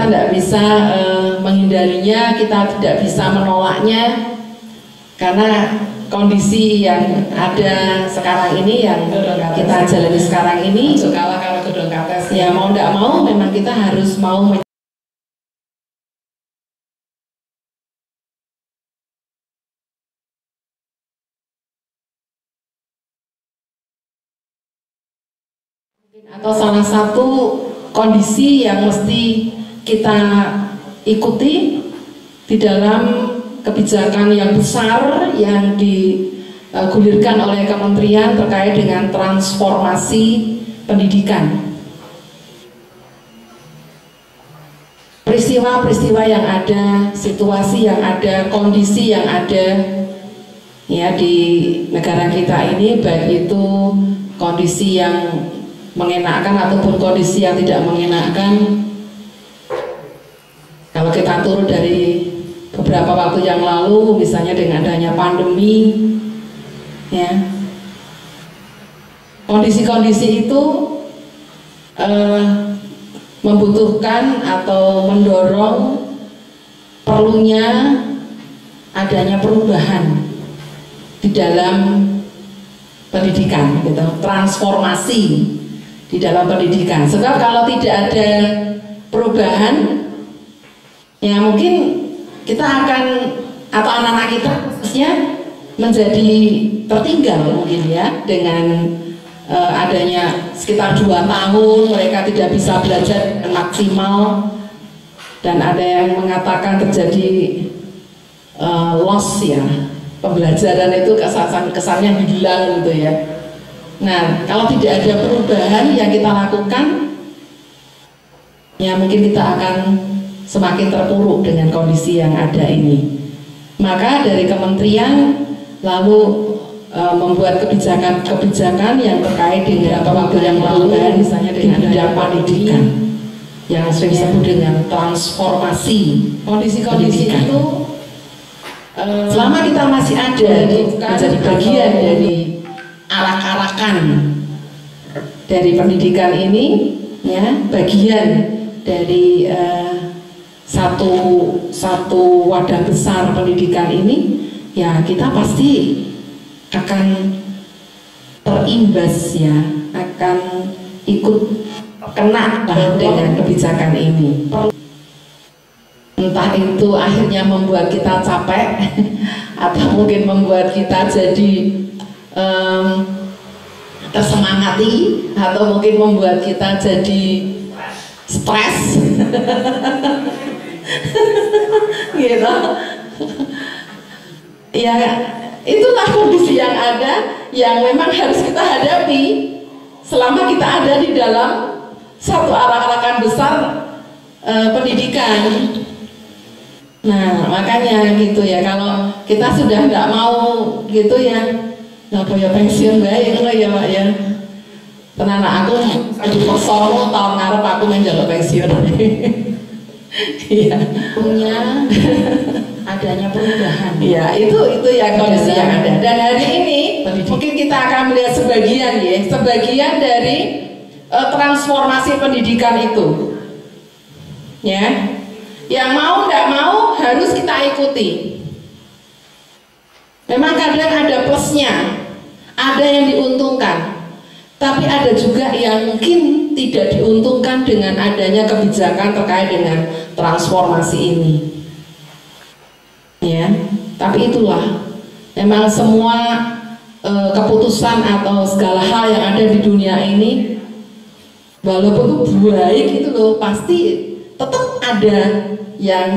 kita tidak bisa menghindarinya, kita tidak bisa menolaknya, karena kondisi yang ada sekarang ini, yang kita jalani sekarang ini, ya mau tidak mau memang kita harus mau. Atau salah satu kondisi yang mesti kita ikuti di dalam kebijakan yang besar yang digulirkan oleh kementerian terkait dengan transformasi pendidikan. Peristiwa-peristiwa yang ada, situasi yang ada, kondisi yang ada ya di negara kita ini, baik itu kondisi yang mengenakan ataupun kondisi yang tidak mengenakan. Kalau kita turun dari beberapa waktu yang lalu, misalnya dengan adanya pandemi, ya, kondisi-kondisi itu membutuhkan atau mendorong perlunya adanya perubahan di dalam pendidikan, gitu, transformasi di dalam pendidikan. Sebab kalau tidak ada perubahan, ya mungkin kita akan, atau anak-anak kita khususnya, menjadi tertinggal mungkin ya, dengan adanya sekitar 2 tahun mereka tidak bisa belajar dengan maksimal, dan ada yang mengatakan terjadi loss ya, pembelajaran itu kesannya hilang gitu ya. Nah, kalau tidak ada perubahan yang kita lakukan, ya mungkin kita akan semakin terpuruk dengan kondisi yang ada ini. Maka dari kementerian lalu membuat kebijakan-kebijakan yang terkait dengan waktu yang lalu, misalnya dengan bidang pendidikan yang sering disebut dengan transformasi kondisi-kondisi itu. Selama kita masih ada menjadi bagian dari arak-arakan dari pendidikan ini, ya, bagian dari satu wadah besar pendidikan ini, ya kita pasti akan terimbas ya, akan ikut kena dengan kebijakan ini. Entah itu akhirnya membuat kita capek atau mungkin membuat kita jadi tersemangati, atau mungkin membuat kita jadi stres gitu ya. Itulah kondisi yang ada, yang memang harus kita hadapi selama kita ada di dalam satu arak-arakan besar pendidikan. Nah, makanya gitu ya, kalau kita sudah nggak mau gitu ya, nggak punya pensiun baik lah ya Pak ya. Tenan aku di Solo tahun ngarep aku menjaluk pensiun. Iya, punya adanya perubahan. Iya, itu ya kondisi yang ada. Dan hari ini mungkin kita akan melihat sebagian ya, sebagian dari transformasi pendidikan itu. Ya. Yang mau tidak mau harus kita ikuti. Memang kadang ada plusnya, ada yang diuntungkan, tapi ada juga yang mungkin tidak diuntungkan dengan adanya kebijakan terkait dengan transformasi ini. Ya, tapi itulah memang semua keputusan atau segala hal yang ada di dunia ini, walaupun itu baik itu loh, pasti tetap ada yang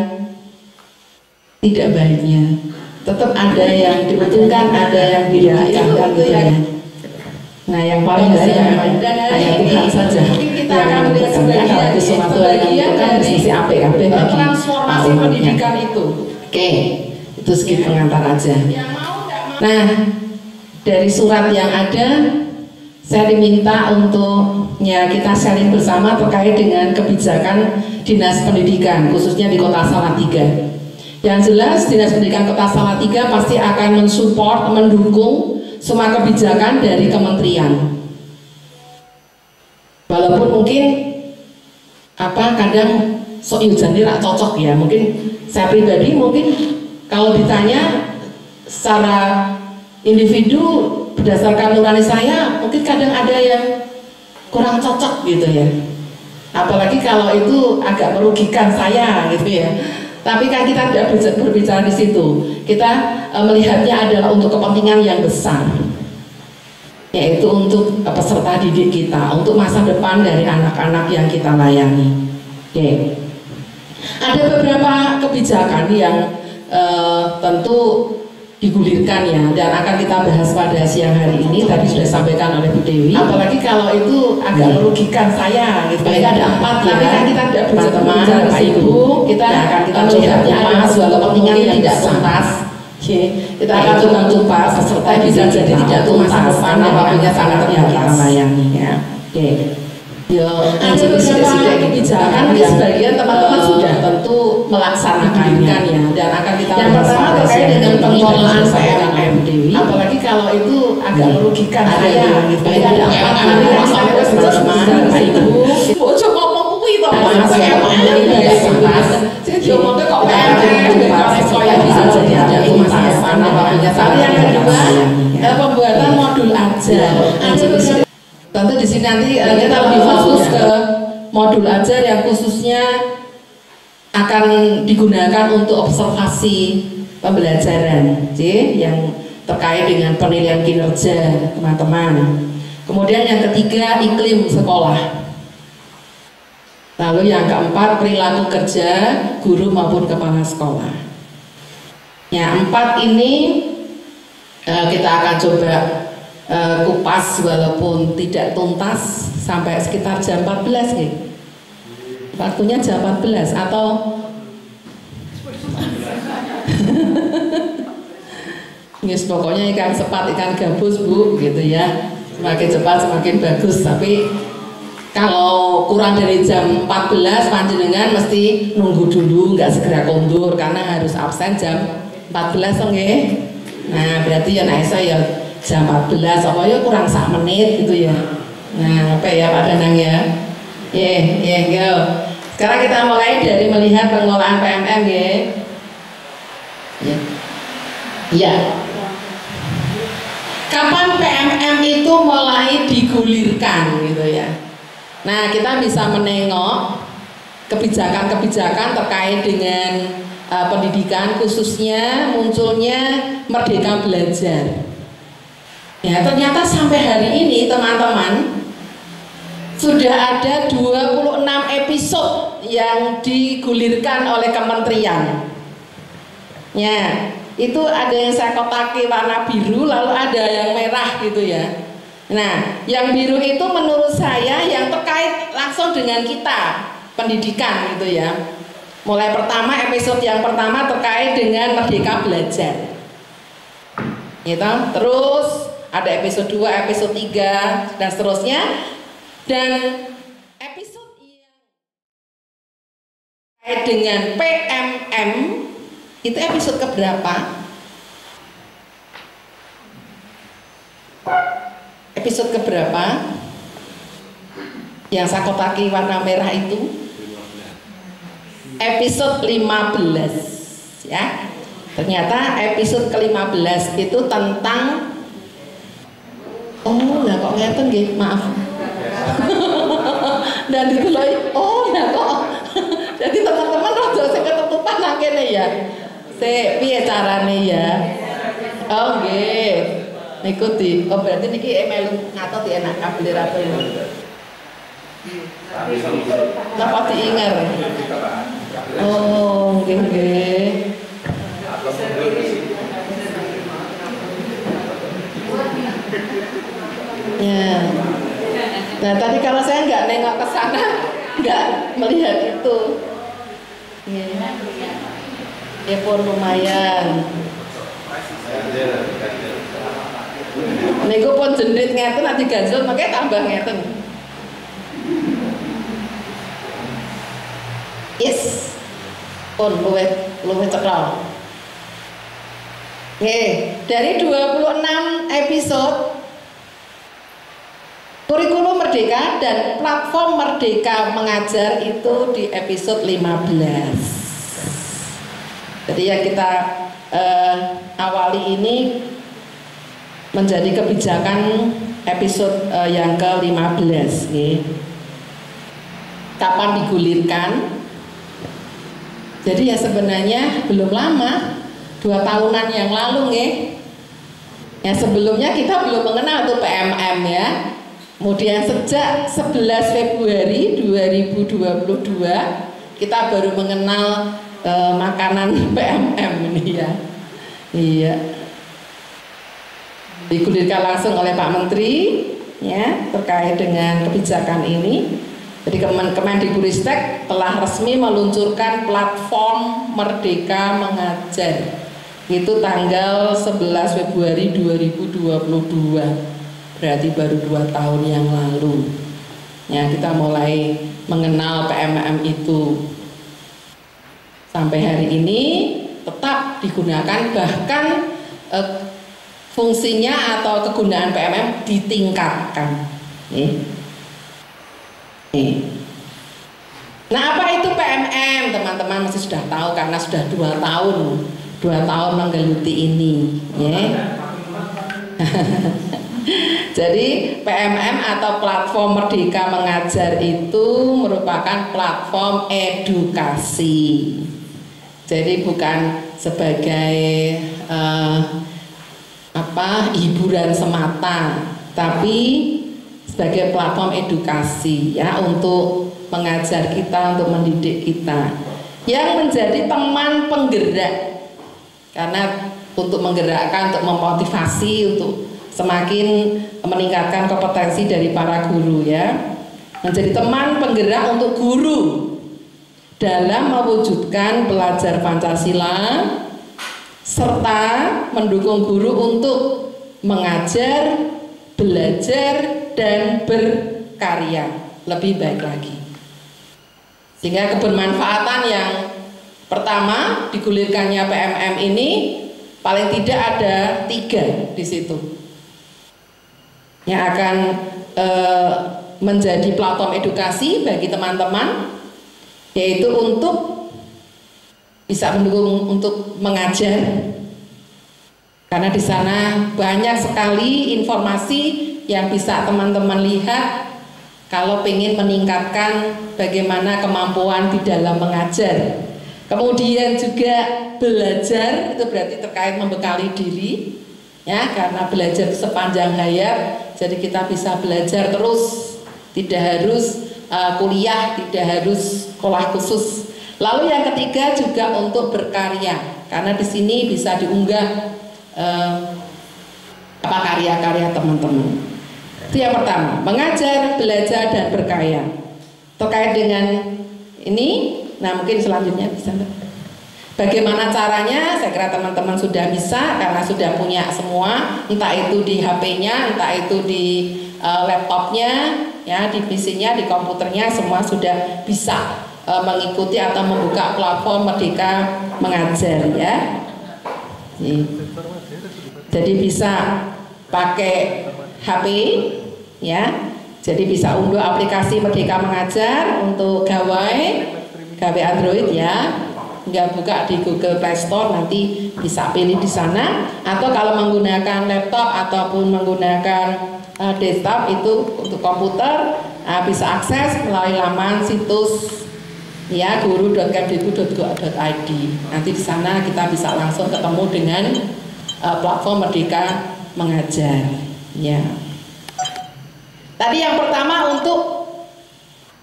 tidak baiknya, tetap ada yang diuntungkan, ada yang dirugikan gitu ya. Nah, yang paling baik dan hanya Tuhan saja kita akan melihat sebagian dari transformasi pendidikan itu. Oke, itu sedikit pengantar aja. Nah, dari surat yang ada, saya diminta untuk ya kita sharing bersama terkait dengan kebijakan Dinas Pendidikan, khususnya di Kota Salatiga. Yang jelas Dinas Pendidikan Kota Salatiga pasti akan mensupport, mendukung semua kebijakan dari kementerian. Walaupun mungkin kadang sok yujani rak cocok ya. Mungkin saya pribadi mungkin kalau ditanya secara individu berdasarkan nurani saya mungkin kadang ada yang kurang cocok gitu ya. Apalagi kalau itu agak merugikan saya gitu ya. Tapi kan kita tidak berbicara di situ. Kita melihatnya adalah untuk kepentingan yang besar, yaitu untuk peserta didik kita, untuk masa depan dari anak-anak yang kita layani. Oke. Ada beberapa kebijakan yang tentu digulirkan ya, dan akan kita bahas pada siang hari ini. Tadi sudah disampaikan oleh Bu Dewi. Apalagi kalau itu agak merugikan saya gitu. Baik, ada 4 ya. Tapi kan kita tidak berbicara Bapak Ibu. Kita akan kita melihatnya adalah sebuah kepentingan yang tidak tuntas. Kita akan tuntas peserta bisa jadi tidak tuntas karena waktunya sangat terbatas kita layani ya. Oke. Ada beberapa kebijakan yang sebagian teman-teman sudah tentu melaksanakannya ya, dan akan kita yang pertama terkait dengan pengelolaan PMM Dewi. Apalagi kalau itu agak merugikan saya gitu. Ada yang saya bersama Ibu. Bocor ngomong kuwi to Mas. Jadi ngomongnya kok PMM kaya bisa jadi tidak tuntas karena waktunya sangat terbatas. Yang kedua, pembuatan modul ajar. Tentu di sini nanti kita lebih fokus ke modul ajar yang khususnya akan digunakan untuk observasi pembelajaran, yang terkait dengan penilaian kinerja teman-teman. Kemudian yang ketiga, iklim sekolah. Lalu yang keempat, perilaku kerja guru maupun kepala sekolah. Ya, 4 ini kita akan coba kupas walaupun tidak tuntas sampai sekitar jam 14 nih. Waktunya jam 14 atau yes, pokoknya ikan sepat, ikan gabus Bu gitu ya. Semakin cepat semakin bagus. Tapi kalau kurang dari jam 14 panjenengan mesti nunggu dulu, nggak segera kondur karena harus absen jam 14 nggih. Nah, berarti ya Naisa ya jam 14, apa ya kurang 1 menit gitu ya. Nah, apa ya Pak Danang ya? Go. Sekarang kita mulai dari melihat pengelolaan PMM ya. Ya. Kapan PMM itu mulai digulirkan gitu ya. Nah, kita bisa menengok kebijakan-kebijakan terkait dengan pendidikan, khususnya munculnya Merdeka Belajar. Ya, ternyata sampai hari ini teman-teman sudah ada 26 episode yang digulirkan oleh kementerian. Ya, itu ada yang saya kotaki warna biru, lalu ada yang merah gitu ya. Nah, yang biru itu menurut saya yang terkait langsung dengan kita, pendidikan gitu ya. Mulai pertama, episode yang pertama terkait dengan Merdeka Belajar. Gitu. Terus ada episode 2, episode 3 dan seterusnya. Dan episode yang terkait dengan PMM itu episode keberapa? Episode keberapa? Yang saya kotaki warna merah itu episode 15 ya. Ternyata episode ke-15 itu tentang oh, lah kok ngeten nggih, maaf. Dan itu loh, oh lah kok. Jadi teman-teman rada sing ketutupan nang kene ya. Sik piye carane ya? Oh nggih. Niku di, oh berarti niki melu ngatot ya enak kabel rato ini. Napa diinger? Oh, nggih nggih. Ya. Nah, tadi kalau saya nggak nengok ke sana, nggak melihat itu. Ya pun lumayan. Niku pun jendrit ngeten nanti ganjel makanya tambah ngeten. Yes. Pun luwih cekal. Nggih, dari 26 episode Kurikulum Merdeka dan platform Merdeka Mengajar itu di episode 15. Jadi yang kita awali ini menjadi kebijakan episode yang ke-15. Kapan digulirkan? Jadi ya sebenarnya belum lama, 2 tahunan yang lalu ya sebelumnya kita belum mengenal tuh PMM ya. Kemudian sejak 11 Februari 2022 kita baru mengenal makanan PMM ini ya. Iya. Digulirkan langsung oleh Pak Menteri ya terkait dengan kebijakan ini. Jadi Kemendikbudristek telah resmi meluncurkan platform Merdeka Mengajar. Itu tanggal 11 Februari 2022. Berarti baru 2 tahun yang lalu ya kita mulai mengenal PMM itu. Sampai hari ini tetap digunakan, bahkan fungsinya atau kegunaan PMM ditingkatkan. Nah, apa itu PMM? Teman-teman masih sudah tahu karena sudah 2 tahun menggeluti ini ya. Jadi PMM atau platform Merdeka Mengajar itu merupakan platform edukasi. Jadi bukan sebagai hiburan semata, tapi sebagai platform edukasi ya untuk mengajar kita, untuk mendidik kita, yang menjadi teman penggerak. Karena untuk menggerakkan, untuk memotivasi, untuk semakin meningkatkan kompetensi dari para guru ya, menjadi teman penggerak untuk guru dalam mewujudkan belajar Pancasila serta mendukung guru untuk mengajar, belajar dan berkarya lebih baik lagi. Sehingga kebermanfaatan yang pertama digulirkannya PMM ini paling tidak ada 3 di situ yang akan menjadi platform edukasi bagi teman-teman, yaitu untuk bisa mendukung untuk mengajar, karena di sana banyak sekali informasi yang bisa teman-teman lihat kalau ingin meningkatkan bagaimana kemampuan di dalam mengajar. Kemudian juga belajar, itu berarti terkait membekali diri ya, karena belajar sepanjang hayat. Jadi kita bisa belajar terus, tidak harus kuliah, tidak harus sekolah khusus. Lalu yang ketiga juga untuk berkarya, karena di sini bisa diunggah karya-karya teman-teman. Itu yang pertama, mengajar, belajar dan berkarya. Terkait dengan ini, nah mungkin selanjutnya bisa bagaimana caranya, saya kira teman-teman sudah bisa karena sudah punya semua, entah itu di HP-nya, entah itu di laptopnya, ya, di PC-nya, di komputernya, semua sudah bisa mengikuti atau membuka platform Merdeka Mengajar ya. Jadi bisa pakai HP ya. Jadi bisa unduh aplikasi Merdeka Mengajar untuk gawai Android ya. Nggak buka di Google Play Store, nanti bisa pilih di sana. Atau kalau menggunakan laptop ataupun menggunakan desktop itu untuk komputer, bisa akses melalui laman situs ya guru.kemdikbud.go.id. Nanti di sana kita bisa langsung ketemu dengan platform Merdeka Mengajar ya. Tadi yang pertama untuk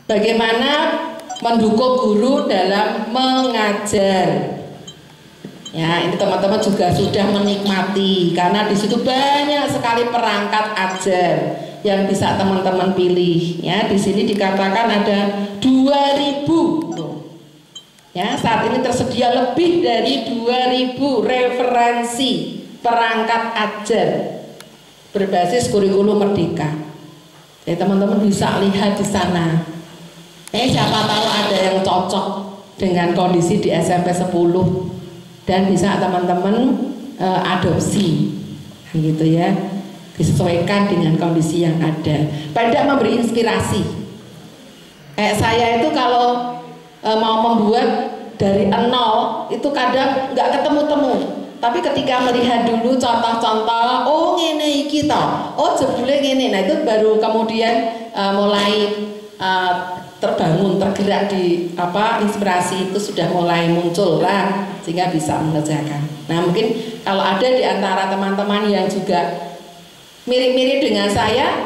bagaimana mendukung guru dalam mengajar. Ya, ini teman-teman juga sudah menikmati karena di situ banyak sekali perangkat ajar yang bisa teman-teman pilih. Ya, di sini dikatakan ada 2000. Ya, saat ini tersedia lebih dari 2000 referensi perangkat ajar berbasis kurikulum Merdeka. Jadi teman-teman bisa lihat di sana. Siapa tahu ada yang cocok dengan kondisi di SMP 10 dan bisa teman-teman adopsi gitu ya. disesuaikan dengan kondisi yang ada. Pada memberi inspirasi. Kayak saya itu kalau mau membuat dari nol itu kadang nggak ketemu-temu. Tapi ketika melihat dulu contoh-contoh, oh ngene iki toh, oh jebule ngene, nah itu baru kemudian mulai terbangun, tergerak di inspirasi itu sudah mulai muncul lah, sehingga bisa mengerjakan. Nah mungkin kalau ada di antara teman-teman yang juga mirip-mirip dengan saya,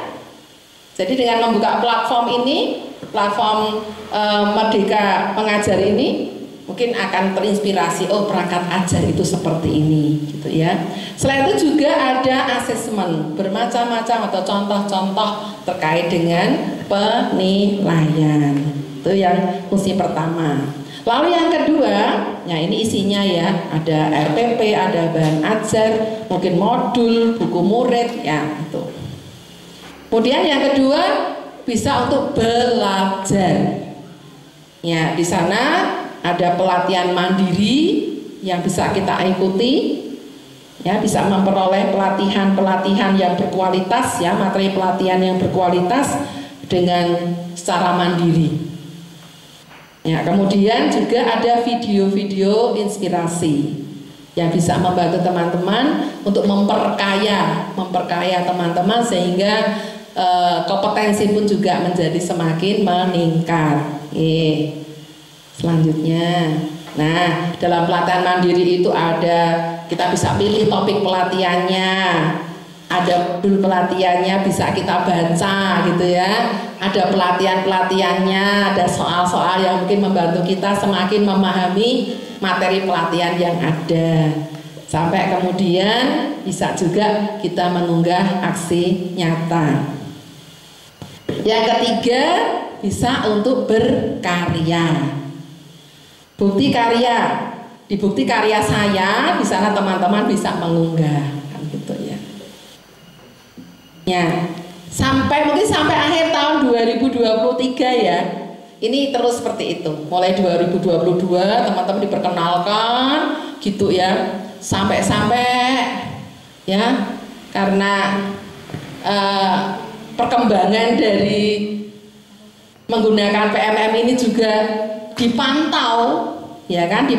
jadi dengan membuka platform ini, platform Merdeka Mengajar ini, mungkin akan terinspirasi, oh perangkat ajar itu seperti ini gitu ya. Selain itu juga ada asesmen bermacam-macam atau contoh-contoh terkait dengan penilaian. Itu yang fungsi pertama. Lalu yang kedua, ya ini isinya ya, ada RPP, ada bahan ajar, mungkin modul, buku murid, ya itu. Kemudian yang kedua bisa untuk belajar. Ya, di sana ada pelatihan mandiri yang bisa kita ikuti, ya bisa memperoleh pelatihan yang berkualitas, ya materi pelatihan yang berkualitas dengan secara mandiri. Ya, kemudian juga ada video-video inspirasi yang bisa membantu teman-teman untuk memperkaya teman-teman sehingga kompetensi pun juga menjadi semakin meningkat. Selanjutnya, nah dalam pelatihan mandiri itu kita bisa pilih topik pelatihannya, ada modul pelatihannya bisa kita baca gitu ya, ada pelatihannya, ada soal-soal yang mungkin membantu kita semakin memahami materi pelatihan yang ada, sampai kemudian bisa juga kita mengunggah aksi nyata. Yang ketiga bisa untuk berkarya. Bukti karya, di bukti karya saya di sana teman-teman bisa mengunggah, kan gitu ya. Ya, mungkin sampai akhir tahun 2023 ya. Ini terus seperti itu. Mulai 2022 teman-teman diperkenalkan gitu ya. Sampai ya karena perkembangan dari menggunakan PMM ini juga dipantau, ya kan,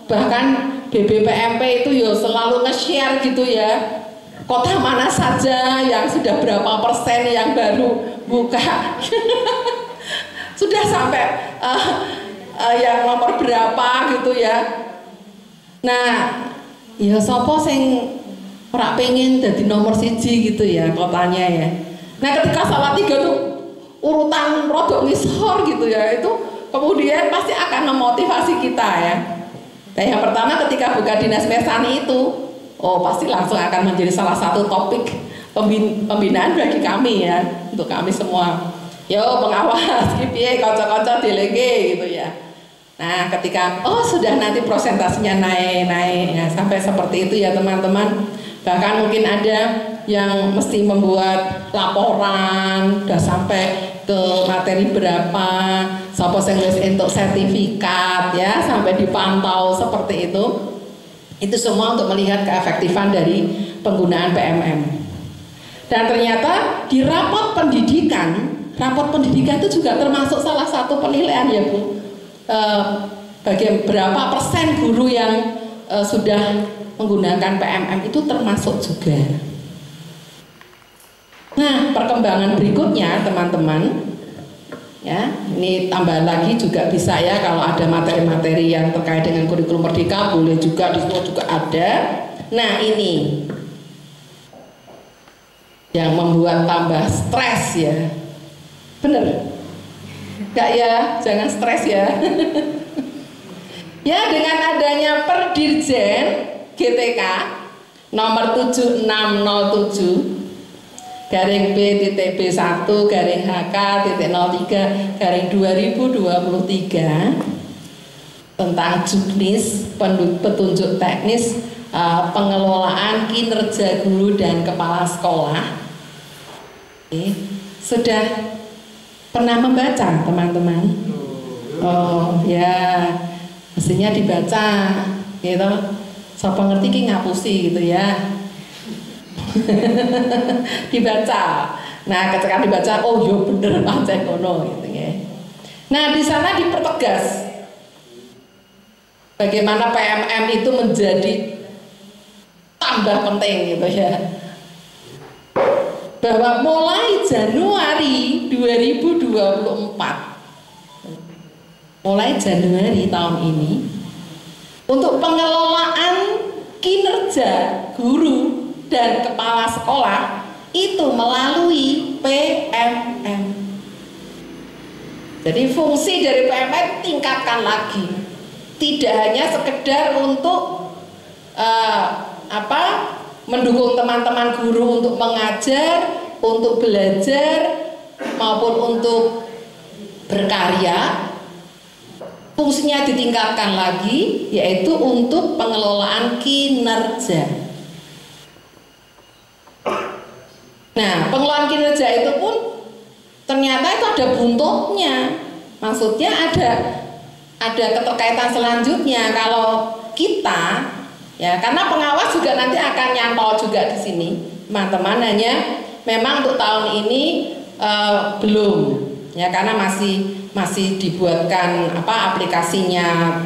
bahkan BBPMP itu ya selalu nge-share gitu ya, kota mana saja yang sudah berapa persen yang baru buka sudah sampai yang nomor berapa gitu ya. Nah ya sopo sing ora pengen jadi nomor siji gitu ya kotanya ya. Nah ketika Salatiga tuh urutan rodok ngisor gitu ya, itu kemudian pasti akan memotivasi kita ya. Nah yang pertama ketika buka dinas Mesani itu, oh pasti langsung akan menjadi salah satu topik pembinaan bagi kami ya, untuk kami semua. Yo pengawas, kipiye, kocok-kocok delege gitu ya. Nah ketika sudah nanti presentasinya naik ya, sampai seperti itu ya teman-teman. Bahkan mungkin ada yang mesti membuat laporan, udah sampai ke materi berapa, sapa sing wis entuk sertifikat ya, sampai dipantau seperti itu. Itu semua untuk melihat keefektifan dari penggunaan PMM. Dan ternyata di rapot pendidikan itu juga termasuk salah satu penilaian ya Bu. Berapa persen guru yang sudah menggunakan PMM itu termasuk juga. Nah, perkembangan berikutnya teman-teman, ya, ini tambah lagi juga bisa ya kalau ada materi-materi yang terkait dengan kurikulum Merdeka boleh juga di semua juga ada. Nah, ini yang membuat tambah stres ya, bener? Enggak ya, jangan stres ya. Ya, dengan adanya Perdirjen GTK nomor 7607 garing B.B.1/HK.03/2023 tentang juknis petunjuk teknis pengelolaan kinerja guru dan kepala sekolah. Sudah pernah membaca teman-teman? Oh ya, mestinya dibaca gitu. Sapa ngerti ki ngapusi gitu ya. dibaca. Nah, ketika dibaca, oh yo bener pancen ngono gitu ya. Nah, di sana dipertegas bagaimana PMM itu menjadi tambah penting gitu ya. Bahwa mulai Januari 2024, mulai Januari tahun ini, untuk pengelolaan kinerja guru dan kepala sekolah itu melalui PMM. Jadi fungsi dari PMM tingkatkan lagi, tidak hanya sekedar untuk mendukung teman-teman guru untuk mengajar, untuk belajar maupun untuk berkarya. Fungsinya ditingkatkan lagi, yaitu untuk pengelolaan kinerja. Nah, pengelolaan kinerja itu pun ternyata itu ada buntutnya. Maksudnya ada keterkaitan selanjutnya. Kalau kita, ya, karena pengawas juga nanti akan nyantol juga di sini, teman-teman. Hanya memang untuk tahun ini belum, ya, karena masih dibuatkan aplikasinya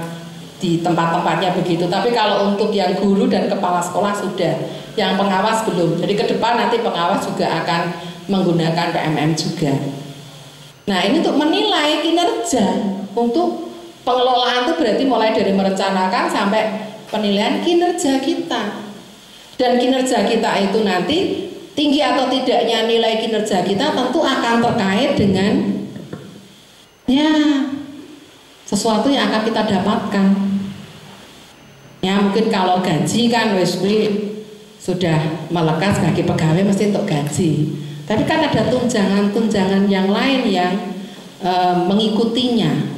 di tempat-tempatnya begitu. Tapi kalau untuk yang guru dan kepala sekolah sudah, yang pengawas belum. Jadi ke depan nanti pengawas juga akan menggunakan PMM juga. Nah, ini untuk menilai kinerja. Untuk pengelolaan itu berarti mulai dari merencanakan sampai penilaian kinerja kita. Dan kinerja kita itu nanti tinggi atau tidaknya nilai kinerja kita tentu akan terkait dengan ya sesuatu yang akan kita dapatkan. Ya, mungkin kalau gaji kan wis sudah melekat sebagai pegawai mesti untuk gaji. Tapi kan ada tunjangan-tunjangan yang lain yang mengikutinya.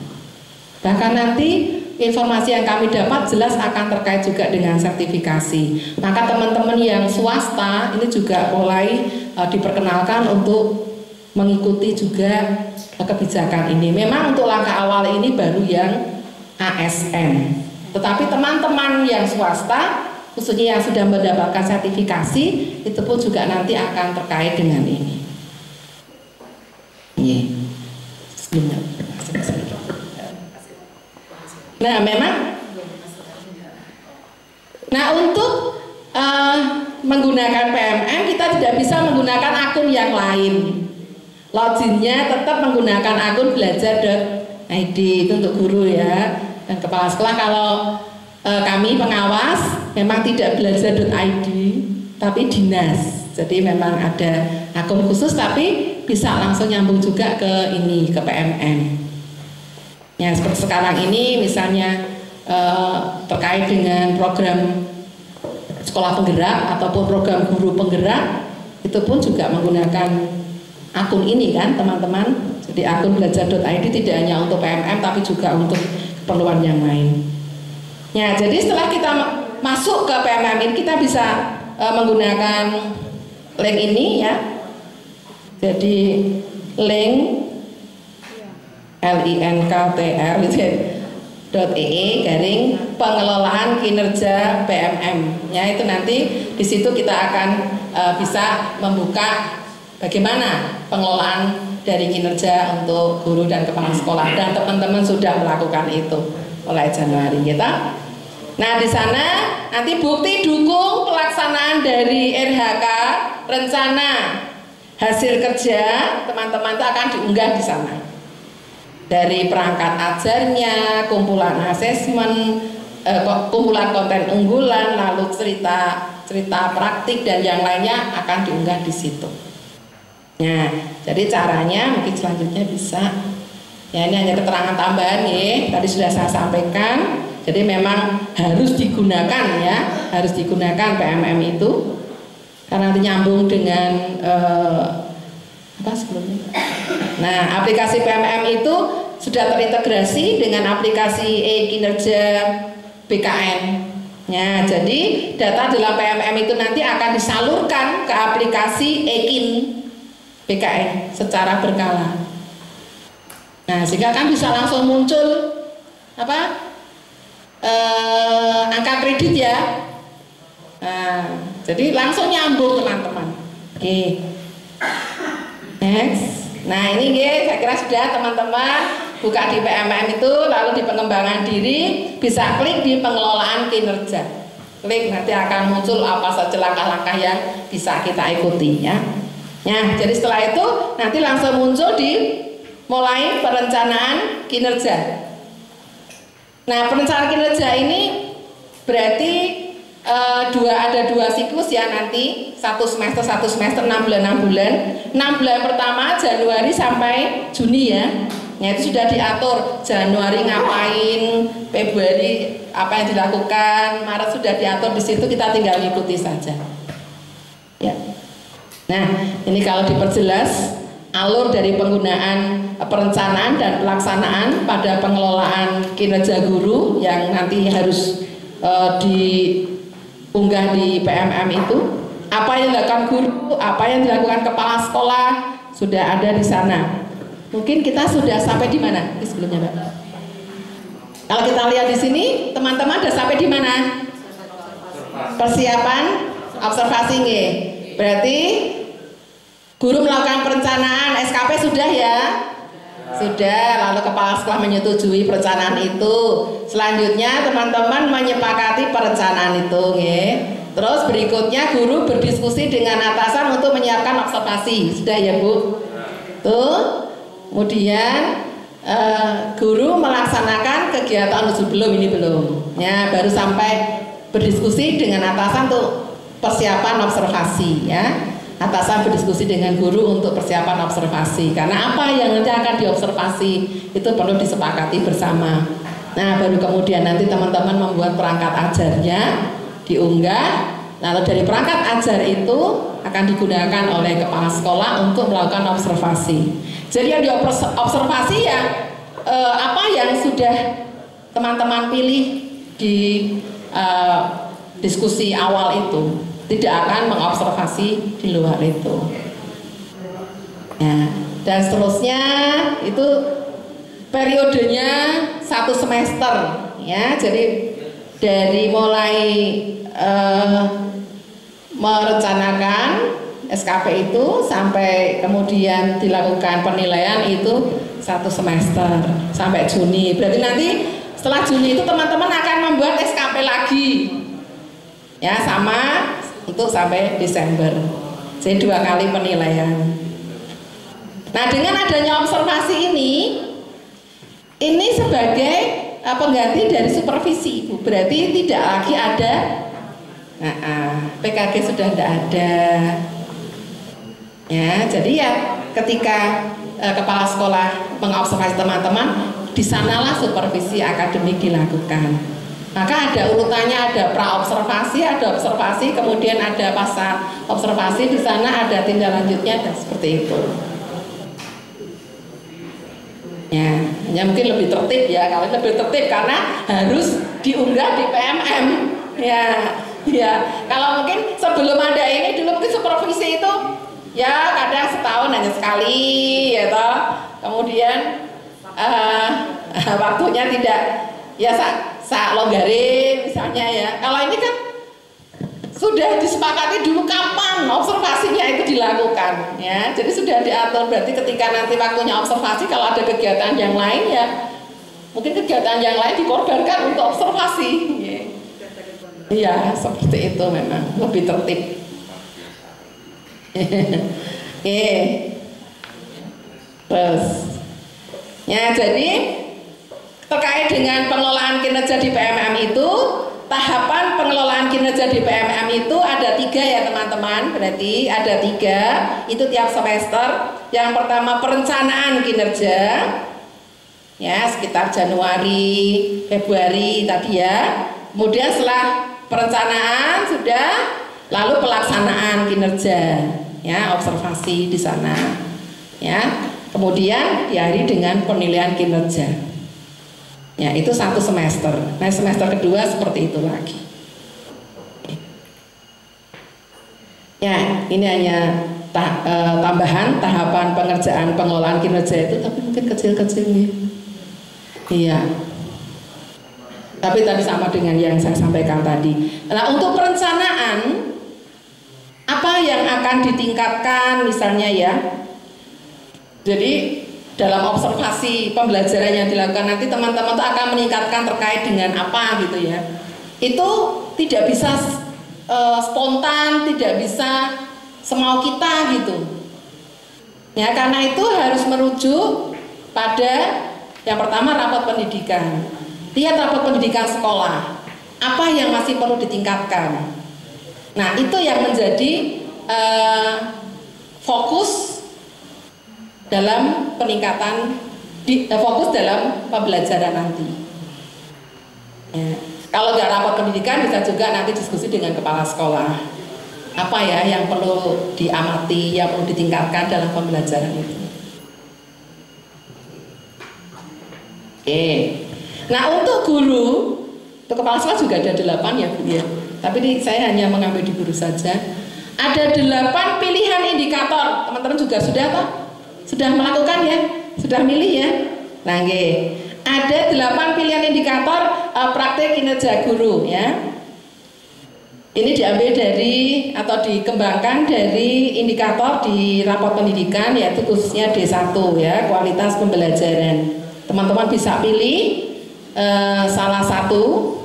Bahkan nanti informasi yang kami dapat jelas akan terkait juga dengan sertifikasi. Maka teman-teman yang swasta ini juga mulai diperkenalkan untuk mengikuti juga kebijakan ini. Memang untuk langkah awal ini baru yang ASN. Tetapi teman-teman yang swasta, khususnya yang sudah mendapatkan sertifikasi, itu pun juga nanti akan terkait dengan ini. Nah, memang untuk menggunakan PMM kita tidak bisa menggunakan akun yang lain. Loginnya tetap menggunakan akun belajar.id, itu untuk guru ya. Dan kepala sekolah, kalau kami pengawas memang tidak belajar.id tapi dinas. Jadi memang ada akun khusus tapi bisa langsung nyambung juga ke ini, ke PMM. Ya, seperti sekarang ini misalnya terkait dengan program sekolah penggerak ataupun program guru penggerak, itu pun juga menggunakan akun ini kan teman-teman. Jadi akun belajar.id tidak hanya untuk PMM tapi juga untuk keperluan yang lain. Ya, jadi setelah kita masuk ke PMM ini kita bisa menggunakan link ini ya. Jadi link linktr.ee pengelolaan kinerja PMM. Ya, itu nanti di situ kita akan bisa membuka bagaimana pengelolaan dari kinerja untuk guru dan kepala sekolah, dan teman-teman sudah melakukan itu mulai Januari gitu. Nah, di sana nanti bukti dukung pelaksanaan dari RHK, rencana hasil kerja teman-teman itu akan diunggah di sana. Dari perangkat ajarnya, kumpulan asesmen, kumpulan konten unggulan, lalu cerita praktik dan yang lainnya akan diunggah di situ. Nah, jadi caranya mungkin selanjutnya bisa. Ya, ini hanya keterangan tambahan ya. Tadi sudah saya sampaikan. Jadi memang harus digunakan ya, harus digunakan PMM itu karena nanti nyambung dengan apa sebelumnya. Nah, aplikasi PMM itu sudah terintegrasi dengan aplikasi e-kinerja BKN. Ya, jadi data dalam PMM itu nanti akan disalurkan ke aplikasi e-kin BKN secara berkala. Nah, sehingga kan bisa langsung muncul angka kredit ya. Nah, Jadi langsung nyambung teman-teman. Oke. Next. Nah ini saya kira sudah teman-teman. Buka di PMM itu, lalu di pengembangan diri bisa klik di pengelolaan kinerja. Klik, nanti akan muncul apa saja langkah-langkah yang bisa kita ikuti ya. Nah, jadi setelah itu nanti langsung muncul di mulai perencanaan kinerja. Nah, perencanaan kinerja ini berarti ada dua siklus ya nanti, satu semester 6 bulan. 6 bulan pertama Januari sampai Juni ya. Nah itu sudah diatur, Januari ngapain, Februari apa yang dilakukan, Maret sudah diatur di situ, kita tinggal ikuti saja. Ya. Nah ini kalau diperjelas alur dari penggunaan perencanaan dan pelaksanaan pada pengelolaan kinerja guru yang nanti harus diunggah di PMM itu, apa yang dilakukan guru, apa yang dilakukan kepala sekolah sudah ada di sana. Mungkin kita sudah sampai di mana sebelumnya, Mbak? Kalau kita lihat di sini, teman-teman sudah sampai di mana? Persiapan observasi nggih. Berarti guru melakukan perencanaan SKP sudah ya? Sudah, lalu kepala sekolah menyetujui perencanaan itu. Selanjutnya teman-teman menyepakati perencanaan itu nggih. Terus berikutnya guru berdiskusi dengan atasan untuk menyiapkan observasi. Sudah ya, Bu? Tuh. Kemudian guru melaksanakan kegiatan belum ya, baru sampai berdiskusi dengan atasan untuk persiapan observasi ya. Atasan berdiskusi dengan guru untuk persiapan observasi, karena apa yang nanti akan diobservasi itu perlu disepakati bersama. Nah baru kemudian nanti teman-teman membuat perangkat ajarnya, diunggah. Lalu dari perangkat ajar itu akan digunakan oleh kepala sekolah untuk melakukan observasi. Jadi yang diobservasi ya apa yang sudah teman-teman pilih di diskusi awal itu, tidak akan mengobservasi di luar itu. Ya, dan seterusnya itu periodenya 1 semester ya. Jadi dari mulai merencanakan SKP itu sampai kemudian dilakukan penilaian itu 1 semester sampai Juni. Berarti nanti setelah Juni itu teman-teman akan membuat SKP lagi ya, sama untuk sampai Desember. Jadi 2 kali penilaian. Nah dengan adanya observasi ini sebagai pengganti dari supervisi, Bu. Berarti tidak lagi ada PKG sudah tidak ada ya. Jadi ya ketika kepala sekolah mengobservasi teman-teman, di sanalah supervisi akademik dilakukan. Maka ada urutannya, ada pra observasi, ada observasi, kemudian ada pasca observasi, di sana ada tindak lanjutnya dan seperti itu. Ya, hanya mungkin lebih tertib ya, kalau lebih tertib karena harus diunggah di PMM ya. Ya, kalau mungkin sebelum ada ini dulu mungkin supervisi itu ya kadang setahun hanya sekali ya toh. Kemudian waktunya tidak ya sak longgarin misalnya ya. Kalau ini kan sudah disepakati dulu kapan observasinya itu dilakukan ya. Jadi sudah diatur, berarti ketika nanti waktunya observasi kalau ada kegiatan yang lain ya mungkin kegiatan yang lain dikorbankan untuk observasi ya. Iya, seperti itu memang lebih tertib. Oke. Terus, ya jadi terkait dengan pengelolaan kinerja di PMM itu, tahapan pengelolaan kinerja di PMM itu ada 3 ya teman-teman. Berarti ada 3, itu tiap semester. Yang pertama perencanaan kinerja, ya sekitar Januari, Februari tadi ya. Kemudian setelah perencanaan sudah, lalu pelaksanaan kinerja, ya observasi di sana, ya. Kemudian diakhiri dengan penilaian kinerja. Ya itu 1 semester. Nah semester kedua seperti itu lagi. Ya ini hanya tambahan tahapan pengerjaan pengelolaan kinerja itu, tapi mungkin kecil-kecil nih. Iya. Tapi tadi sama dengan yang saya sampaikan tadi. Nah untuk perencanaan apa yang akan ditingkatkan misalnya ya. Jadi dalam observasi pembelajaran yang dilakukan nanti teman-teman tuh akan meningkatkan terkait dengan apa gitu ya. Itu tidak bisa spontan, tidak bisa semau kita gitu. Ya, karena itu harus merujuk pada yang pertama rapot pendidikan. Lihat rapot pendidikan sekolah. Apa yang masih perlu ditingkatkan. Nah, itu yang menjadi fokus dalam peningkatan fokus dalam pembelajaran nanti. Ya. Kalau nggak rapot pendidikan bisa juga nanti diskusi dengan kepala sekolah. Apa ya yang perlu diamati, yang perlu ditingkatkan dalam pembelajaran itu. Oke. Nah, untuk guru, untuk kepala sekolah juga ada 8 ya Bu ya. Tapi ini saya hanya mengambil di guru saja. Ada 8 pilihan indikator. Teman-teman juga sudah toh? Sudah melakukan ya? Sudah milih ya? Nah, oke. Ada 8 pilihan indikator praktek kinerja guru ya. Ini diambil dari atau dikembangkan dari indikator di rapot pendidikan, yaitu khususnya D1 ya, kualitas pembelajaran. Teman-teman bisa pilih salah satu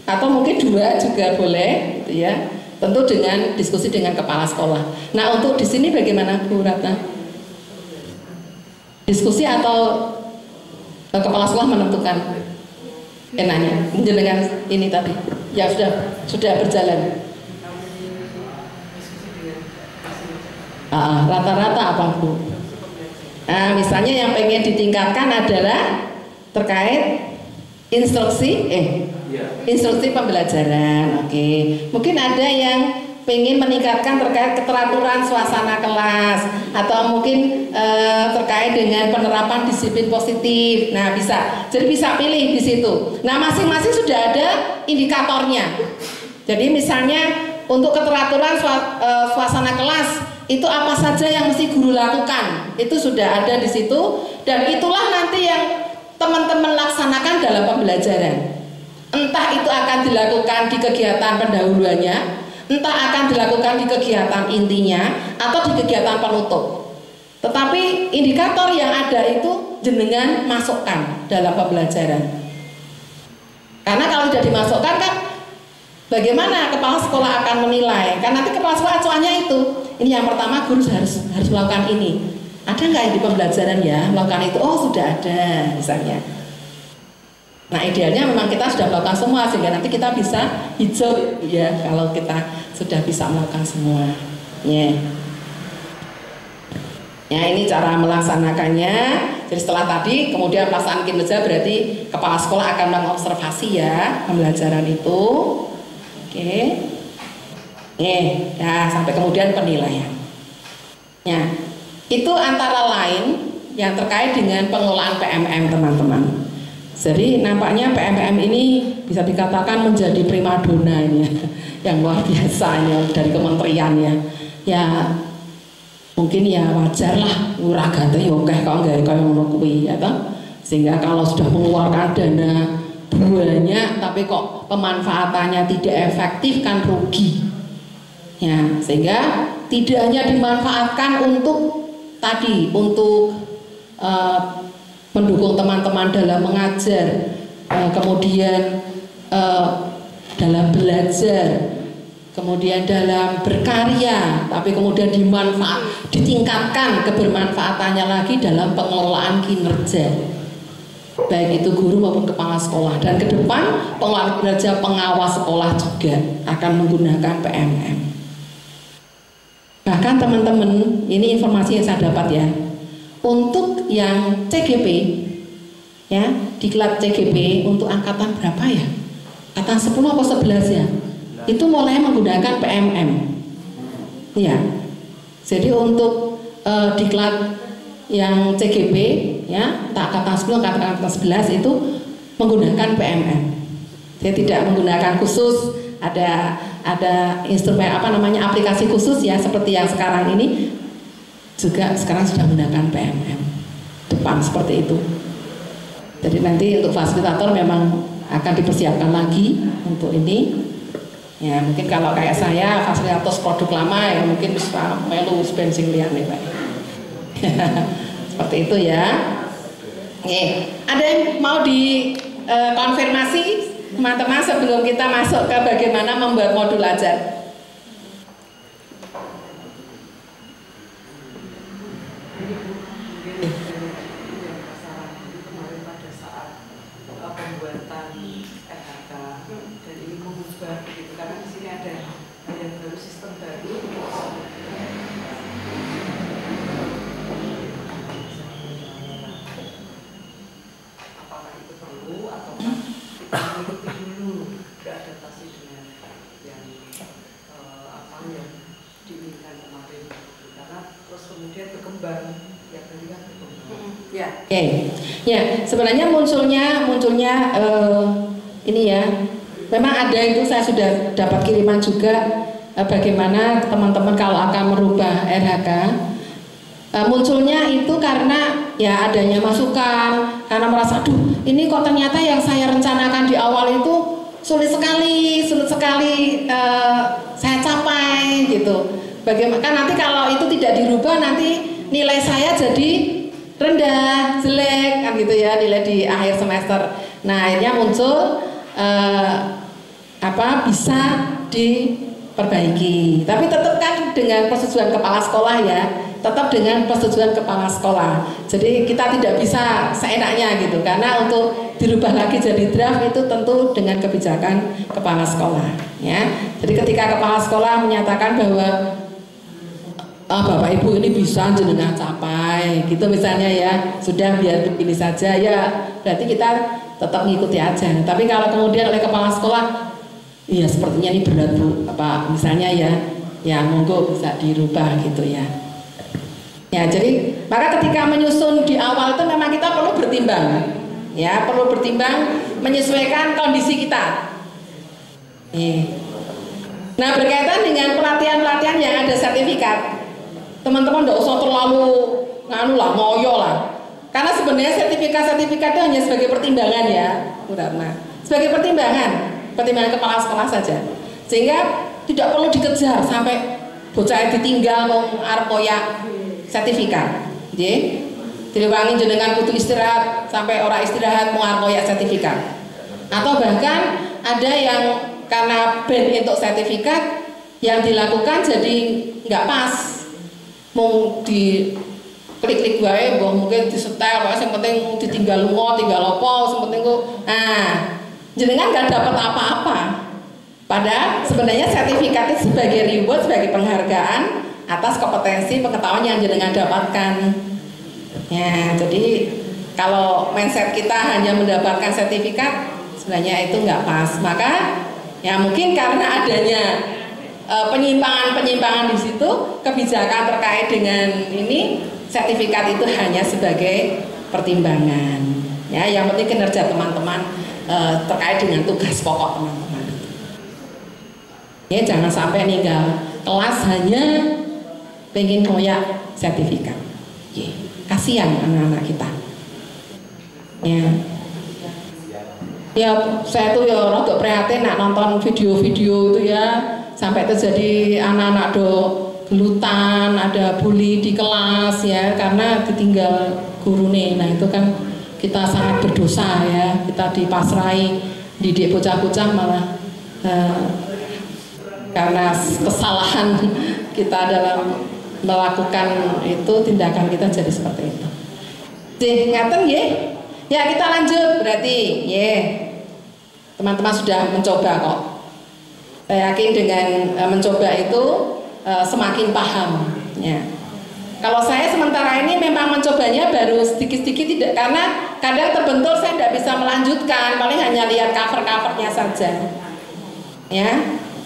atau mungkin 2 juga boleh gitu ya. Tentu dengan diskusi dengan kepala sekolah. Nah, untuk di sini bagaimana Bu Ratna? Diskusi atau kepala sekolah menentukan enaknya dengan ini tadi ya sudah berjalan. Rata-rata apa Bu? Nah, misalnya yang pengen ditingkatkan adalah terkait instruksi pembelajaran. Oke. Mungkin ada yang pengen meningkatkan terkait keteraturan suasana kelas atau mungkin terkait dengan penerapan disiplin positif. Nah, bisa. Jadi bisa pilih di situ. Nah, masing-masing sudah ada indikatornya. Jadi misalnya untuk keteraturan suasana kelas itu apa saja yang mesti guru lakukan. Itu sudah ada di situ dan itulah nanti yang teman-teman laksanakan dalam pembelajaran. Entah itu akan dilakukan di kegiatan pendahuluannya, entah akan dilakukan di kegiatan intinya atau di kegiatan penutup. Tetapi indikator yang ada itu jenengan masukkan dalam pembelajaran. Karena kalau tidak dimasukkan kan bagaimana kepala sekolah akan menilai? Kan nanti kepala sekolah acuannya itu. Ini yang pertama guru harus melakukan ini. Ada nggak yang di pembelajaran ya melakukan itu? Oh, sudah ada misalnya. Nah, idealnya memang kita sudah melakukan semua sehingga nanti kita bisa hijau ya kalau kita sudah bisa melakukan semua. Ya, ini cara melaksanakannya. Jadi setelah tadi kemudian pelaksanaan kinerja berarti kepala sekolah akan mengobservasi ya pembelajaran itu. Oke. Ya, sampai kemudian penilaian. Ya, itu antara lain yang terkait dengan pengelolaan PMM teman-teman. Jadi nampaknya PMM ini bisa dikatakan menjadi primadona ini yang luar biasanya dari kementeriannya. Ya mungkin ya wajar lah murah ganti oke kalau nggak kayak ngono kuwi ya toh. Sehingga kalau sudah mengeluarkan dana banyak tapi kok pemanfaatannya tidak efektif kan rugi. Ya, sehingga tidak hanya dimanfaatkan untuk mendukung teman-teman dalam mengajar, kemudian dalam belajar, kemudian dalam berkarya, tapi kemudian ditingkatkan kebermanfaatannya lagi dalam pengelolaan kinerja, baik itu guru maupun kepala sekolah. Dan ke depan pengelolaan kinerja pengawas sekolah juga akan menggunakan PMM. Bahkan teman-teman, ini informasi yang saya dapat ya, untuk yang CGP ya, diklat CGP untuk angkatan berapa ya? Angkatan 10 atau 11 ya? Itu mulai menggunakan PMM. Ya. Jadi untuk diklat yang CGP ya, tak angkatan 10 angkatan 11 itu menggunakan PMM. Saya tidak menggunakan khusus ada instrumen aplikasi khusus ya seperti yang sekarang ini juga sekarang sudah menggunakan PMM depan seperti itu. Jadi nanti untuk fasilitator memang akan dipersiapkan lagi untuk ini. Ya mungkin kalau kayak saya fasilitas produk lama ya mungkin bisa melu bensin liane Pak. Seperti itu ya. Ada yang mau dikonfirmasi teman-teman sebelum kita masuk ke bagaimana membuat modul ajar? Ya, sebenarnya munculnya ini ya, memang ada itu saya sudah dapat kiriman juga bagaimana teman-teman kalau akan merubah RHK munculnya itu karena ya adanya masukan, karena merasa aduh ini kok ternyata yang saya rencanakan di awal itu sulit sekali saya capai gitu. Bagaimana kan nanti kalau itu tidak dirubah nanti nilai saya jadi rendah, jelek kan gitu ya nilai di akhir semester. Nah akhirnya muncul bisa diperbaiki. Tapi tetap kan dengan persetujuan kepala sekolah ya, tetap dengan persetujuan kepala sekolah. Jadi kita tidak bisa seenaknya gitu, karena untuk dirubah lagi jadi draft itu tentu dengan kebijakan kepala sekolah. Ya, jadi ketika kepala sekolah menyatakan bahwa Bapak Ibu ini bisa jenengan capai gitu misalnya ya, sudah biar begini saja ya, berarti kita tetap mengikuti aja. Tapi kalau kemudian oleh kepala sekolah iya sepertinya ini berat Bu, misalnya ya monggo bisa dirubah gitu ya. Ya jadi maka ketika menyusun di awal itu memang kita perlu bertimbang ya, perlu bertimbang menyesuaikan kondisi kita. Nah berkaitan dengan pelatihan-pelatihan yang ada sertifikat, teman-teman tidak usah terlalu ngoyo lah, karena sebenarnya sertifikat itu hanya sebagai pertimbangan ya Bu Ratna, sebagai pertimbangan kepala sekolah saja, sehingga tidak perlu dikejar sampai bocah ditinggal mau arep koyak sertifikat. Direwangi jenengan kudu istirahat sampai orang istirahat mau arep koyak sertifikat, atau bahkan ada yang karena ban untuk sertifikat yang dilakukan jadi nggak pas, mau di klik-klik wae, mungkin disetel, yang penting ditinggal lunga, tinggal apa, yang penting kok, jenengan nggak dapat apa-apa. Padahal sebenarnya sertifikat itu sebagai reward, sebagai penghargaan atas kompetensi pengetahuan yang jenengan dapatkan. Ya, jadi kalau mindset kita hanya mendapatkan sertifikat, sebenarnya itu nggak pas. Maka ya mungkin karena adanya penyimpangan di situ, kebijakan terkait dengan ini sertifikat itu hanya sebagai pertimbangan. Ya, yang penting kinerja teman-teman terkait dengan tugas pokok teman-teman. Ya, jangan sampai ninggal kelas hanya pengen koyak sertifikat. Kasihan anak-anak kita. Ya, saya tuh ya rada prihatin nak nonton video-video itu ya. Sampai terjadi anak-anak gelutan, ada bully di kelas ya, karena ditinggal gurune. Nah itu kan kita sangat berdosa ya, kita dipasrai didik bocah-bocah malah karena kesalahan kita dalam melakukan itu, tindakan kita jadi seperti itu. Ngaten ya? Ya kita lanjut berarti ya. Teman-teman sudah mencoba kok. Saya yakin dengan mencoba itu semakin paham ya. Kalau saya sementara ini memang mencobanya baru sedikit-sedikit, tidak, karena kadang terbentur saya tidak bisa melanjutkan, paling hanya lihat cover-covernya saja ya.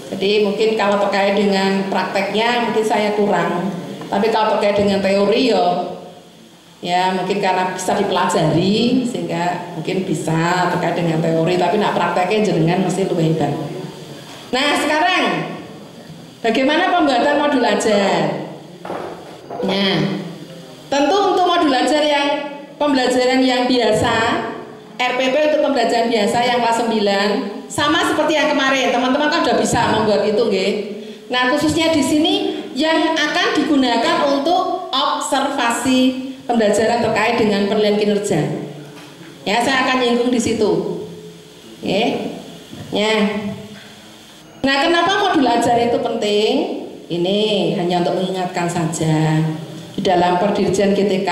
Jadi mungkin kalau terkait dengan prakteknya mungkin saya kurang, tapi kalau terkait dengan teori ya mungkin karena bisa dipelajari sehingga mungkin bisa terkait dengan teori, tapi nak prakteknya jenengan mesti lebih hebat. Nah sekarang bagaimana pembuatan modul ajar? Nah tentu untuk modul ajar yang pembelajaran yang biasa RPP untuk pembelajaran biasa yang kelas 9 sama seperti yang kemarin. Teman-teman kan sudah bisa membuat itu, nggih. Nah, khususnya di sini yang akan digunakan untuk observasi pembelajaran terkait dengan penilaian kinerja. Ya, saya akan nyinggung di situ. Oke. Ya. Nah, kenapa modul ajar itu penting? Ini hanya untuk mengingatkan saja. Di dalam Perdirjen GTK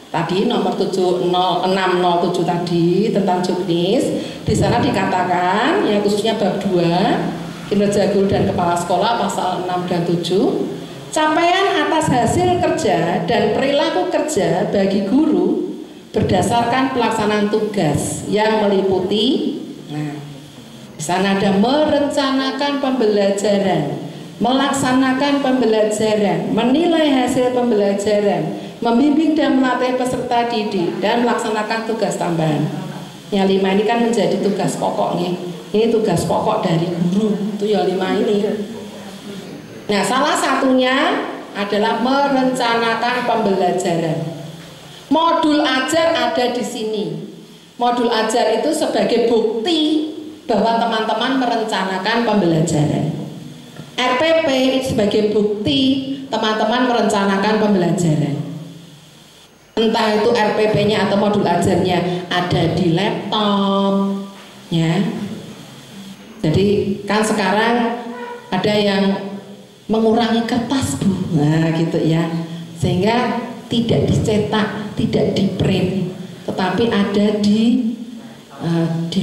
tadi nomor 607 tadi tentang juknis, di sana dikatakan ya khususnya bab 2 kinerja guru dan kepala sekolah pasal 6 dan 7, capaian atas hasil kerja dan perilaku kerja bagi guru berdasarkan pelaksanaan tugas yang meliputi, nah di sana ada merencanakan pembelajaran, melaksanakan pembelajaran, menilai hasil pembelajaran, membimbing dan melatih peserta didik, dan melaksanakan tugas tambahan. Yang 5 ini kan menjadi tugas pokok nih. Ini tugas pokok dari guru. Itu ya 5 ini. Nah, salah satunya adalah merencanakan pembelajaran. Modul ajar ada di sini. Modul ajar itu sebagai bukti bahwa teman-teman merencanakan pembelajaran. RPP sebagai bukti teman-teman merencanakan pembelajaran. Entah itu RPP-nya atau modul ajarnya ada di laptop, ya. Jadi kan sekarang ada yang mengurangi kertas, Bu. Nah, gitu ya. Sehingga tidak dicetak, tidak di print, tetapi ada di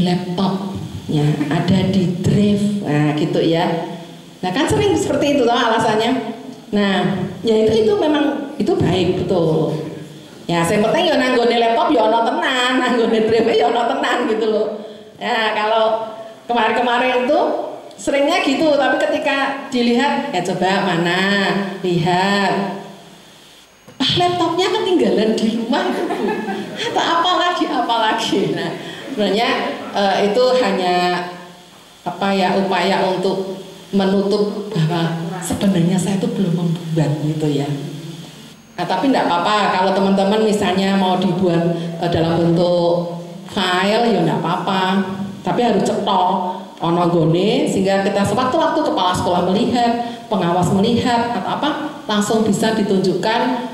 laptop, ya, ada di drive. Nah, gitu ya. Nah kan sering seperti itu toh alasannya. Nah ya itu memang itu baik, betul. Ya yang penting ya nanggone laptop ya ono tenan, nanggone drive ya ono tenan gitu loh. Ya kalau kemarin-kemarin itu seringnya gitu, tapi ketika dilihat ya coba mana lihat, laptopnya ketinggalan di rumah itu, Bu. Atau apalagi. Nah sebenarnya itu hanya upaya untuk menutup bahwa sebenarnya saya itu belum membuat gitu ya. Nah, tapi tidak apa-apa kalau teman-teman misalnya mau dibuat dalam bentuk file ya tidak apa-apa, tapi harus cetok ono gone sehingga kita sewaktu-waktu kepala sekolah melihat, pengawas melihat atau apa langsung bisa ditunjukkan